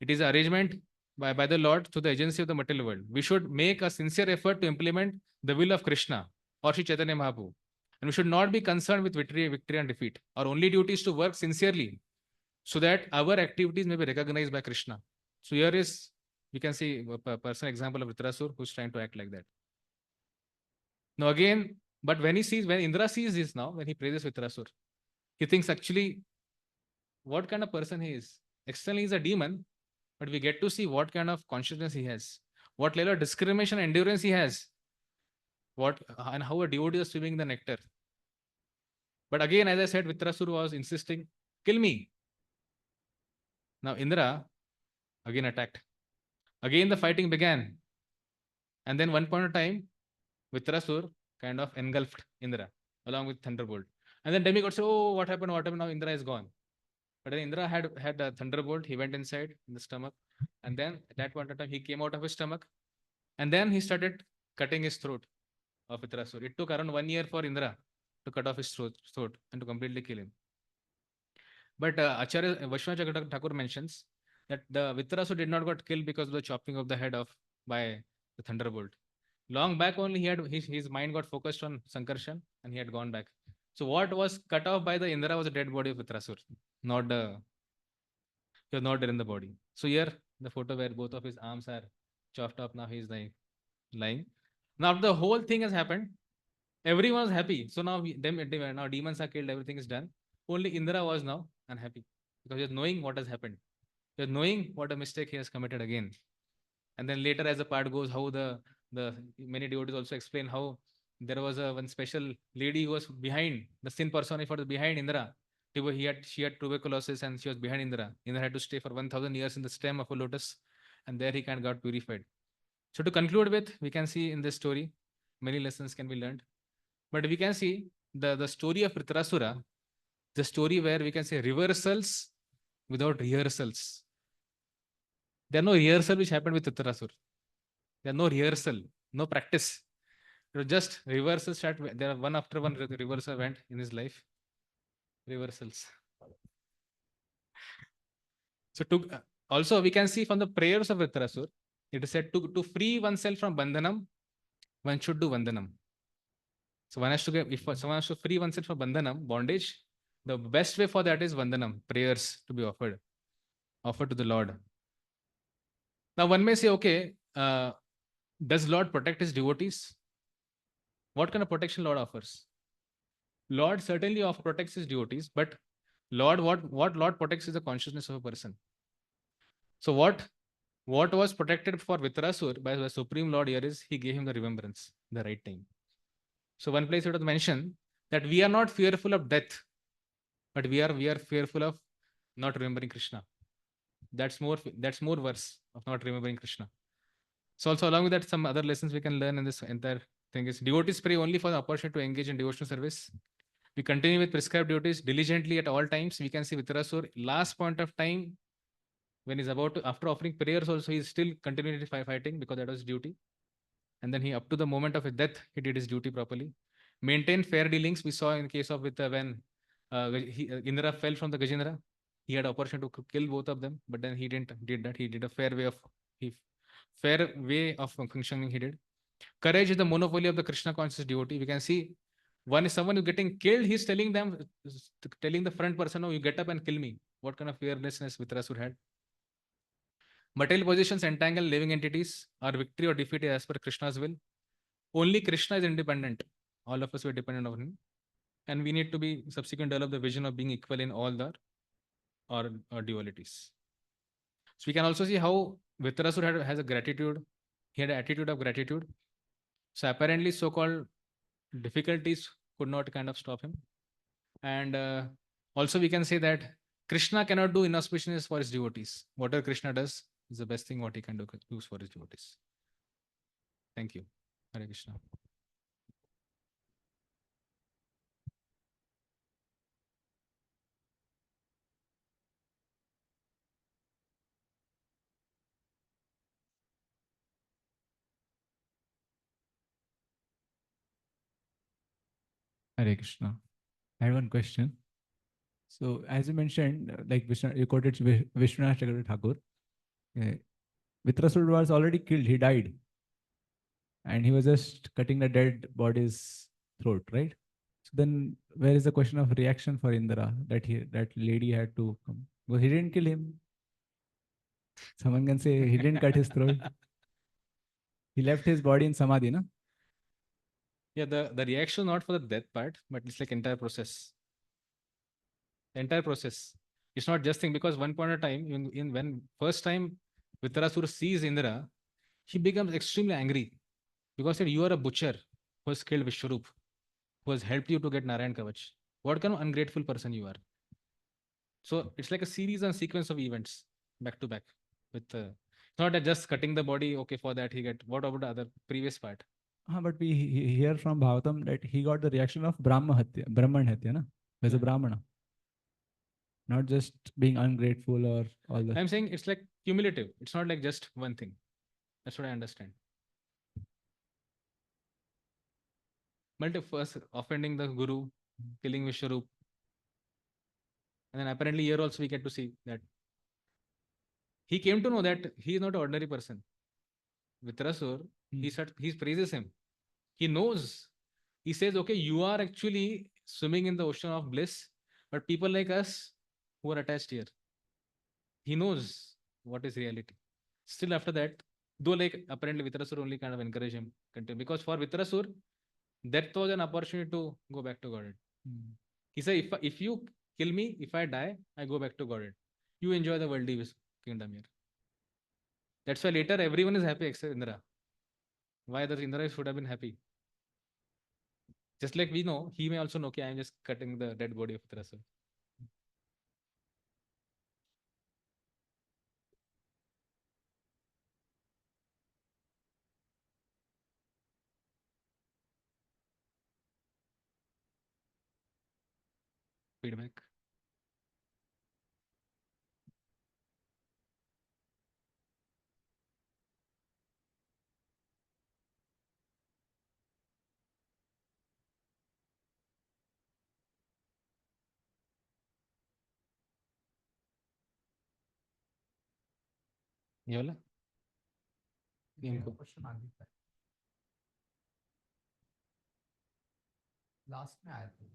It is an arrangement by the Lord through the agency of the material world. We should make a sincere effort to implement the will of Krishna or Sri Chaitanya Mahaprabhu. And we should not be concerned with victory and defeat. Our only duty is to work sincerely so that our activities may be recognized by Krishna. So here is, we can see a personal example of Vitrasur who's trying to act like that. Now again, but when Indra sees this now, when he praises Vitrasur, he thinks actually what kind of person he is. Externally he's a demon, but we get to see what kind of consciousness he has, what level of discrimination and endurance he has, and how a devotee is swimming in the nectar. But again, as I said, Vitrasur was insisting, kill me. Now Indra again attacked. Again the fighting began. And then one point of time, Vitrasur kind of engulfed Indra along with thunderbolt. And then demigod said, oh, what happened? Now Indra is gone. But then Indra had a thunderbolt. He went inside in the stomach. And then at that point of time, he came out of his stomach. And then he started cutting his throat of Vitrasur. It took around 1 year for Indra to cut off his throat and to completely kill him. But Acharya Vaishnav Thakur mentions that the Vitrasur did not got killed because of the chopping of the head off by the thunderbolt. Long back only he had his mind got focused on Sankarshan and he had gone back. So what was cut off by the Indra was the dead body of Vitrasur, he was not there in the body. So here the photo where both of his arms are chopped off, now he is lying. Now the whole thing has happened. Everyone was happy. So now now demons are killed, everything is done. Only Indra was now unhappy. because he's knowing what has happened. He's knowing what a mistake he has committed again. And then later, as the part goes, how the many devotees also explain how there was a one special lady who was behind the sin personified was behind Indra. She had tuberculosis and she was behind Indra. Indra had to stay for 1,000 years in the stem of a lotus, and there he kind of got purified. So to conclude with, we can see in this story many lessons can be learned. But we can see the story of Vritarasura, the story where we can say reversals without rehearsals. There are no rehearsal which happened with Vritarasura. There are no rehearsal, no practice. It was just reversals. There are one after one reversal went in his life. Reversals. So also we can see from the prayers of Vritarasura, it is said to free oneself from bandhanam, one should do vandanam. So one has to get, if someone has to free oneself from bandhanam, bondage, the best way for that is vandanam, prayers to be offered to the Lord. Now one may say, okay, does Lord protect his devotees? What kind of protection Lord offers? Lord certainly protects his devotees, but what Lord protects is the consciousness of a person. So what was protected for Vitrasur by the Supreme Lord here is he gave him the remembrance, the right time. So one place it was mentioned that we are not fearful of death, but we are fearful of not remembering Krishna. That's more worse of not remembering Krishna. So also along with that, some other lessons we can learn in this entire thing is devotees pray only for the opportunity to engage in devotional service. We continue with prescribed duties diligently at all times. We can see Vitrasur, last point of time, when he's about to, after offering prayers also, he's still continuing fighting because that was duty. And then he, up to the moment of his death, he did his duty properly. Maintain fair dealings. We saw in case of when Indra fell from the Gajendra. He had opportunity to kill both of them, but then he didn't did that. He did a fair way of functioning. He did. Courage is the monopoly of the Krishna conscious devotee. We can see one is someone who's getting killed. He's telling the front person, "Oh, you get up and kill me." What kind of fearlessness Vitrasur had? Material positions entangle living entities. Our victory or defeat is as per Krishna's will. Only Krishna is independent. All of us were dependent on him. And we need to be subsequent develop the vision of being equal in all the or dualities. So we can also see how Vitrasur has a gratitude. He had an attitude of gratitude. So apparently so-called difficulties could not kind of stop him. And also we can say that Krishna cannot do inauspiciousness for his devotees. Whatever Krishna does is the best thing what he can do for his devotees. Thank you. Hare Krishna. Hare Krishna. I had one question. So, as you mentioned, like you quoted Vishwanath Chakravarti Thakur, Vitrasur was already killed. He died, and he was just cutting the dead body's throat, right? So then, where is the question of reaction for Indra that lady had to come? Well, he didn't kill him. Someone can say he didn't cut his throat. He left his body in samadhi, no? Yeah, the reaction not for the death part, but it's like entire process. The entire process. It's not just thing because one point of time, when first time Vitrasur sees Indra, he becomes extremely angry because he said, you are a butcher who has killed Vishwarup, who has helped you to get Narayan Kavach. What kind of ungrateful person you are? So it's like a series and sequence of events back to back. With not that just cutting the body. Okay, for that he get. What about the other previous part? But we hear from Bhagavatam that he got the reaction of Brahman Hatya, na? As a Brahmana. Not just being ungrateful or all that. I'm saying it's like cumulative. It's not like just one thing. That's what I understand. But first offending the Guru, killing Vishwarup. And then apparently here also we get to see that he came to know that he is not an ordinary person. Vitrasur, he praises him. He knows. He says, okay, you are actually swimming in the ocean of bliss, but people like us who are attached here. He knows what is reality. Still after that, though like apparently Vitrasur only kind of encourage him continue because for Vitrasur, that was an opportunity to go back to God. He said, if you kill me. If I die, I go back to God. You enjoy the worldly kingdom here. That's why later everyone is happy except Indra. Why the Indra should have been happy? Just like we know, he may also know, okay, I'm just cutting the dead body of Indra. Feedback. ये वाला इनको question आगे का last में आया था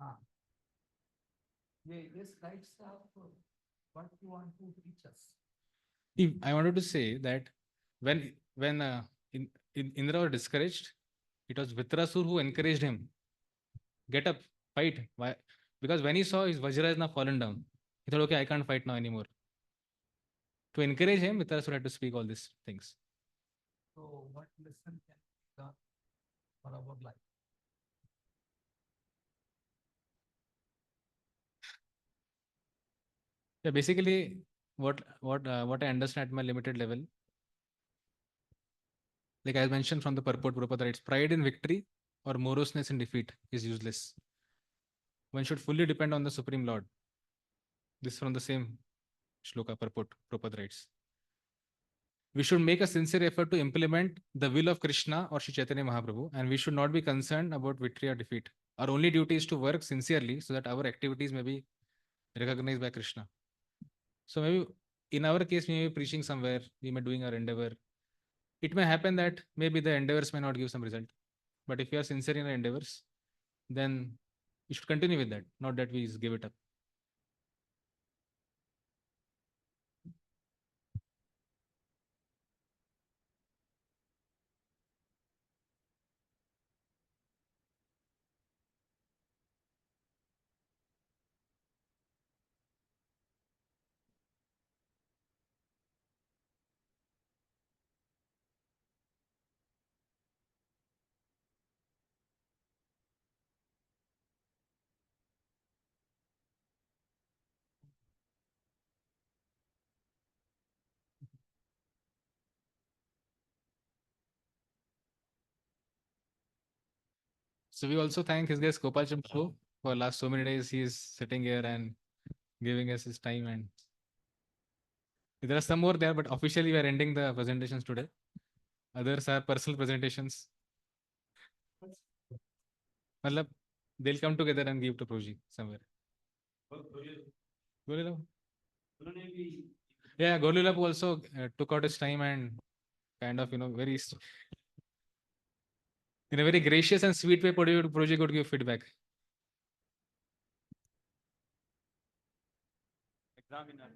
हाँ ये स्लाइड्स आप what you want to teach us. I wanted to say that when Indra was discouraged, it was Vitrasur who encouraged him. Get up, fight. Why? Because when he saw his Vajra is now fallen down, he thought, okay, I can't fight now anymore. To encourage him, Vitrasur had to speak all these things. So what lesson can we learn for our life? Yeah, basically, what I understand at my limited level, like I mentioned from the purport, Prabhupada writes, pride in victory or moroseness in defeat is useless. One should fully depend on the Supreme Lord. This is from the same shloka purport, Prabhupada writes. We should make a sincere effort to implement the will of Krishna or Sri Chaitanya Mahaprabhu, and we should not be concerned about victory or defeat. Our only duty is to work sincerely so that our activities may be recognized by Krishna. So maybe in our case, we may be preaching somewhere, we may be doing our endeavor. It may happen that maybe the endeavors may not give some result. But if we are sincere in our endeavors, then we should continue with that, not that we give it up. So we also thank his guest Gopal Champu for last so many days. He is sitting here and giving us his time. And there are some more there, but officially we are ending the presentations today. Others are personal presentations. Matlab, they'll come together and give to Proji somewhere. Golilap. Yeah, Golilap also took out his time and kind of, very in a very gracious and sweet way, Proji could give feedback. Examiner.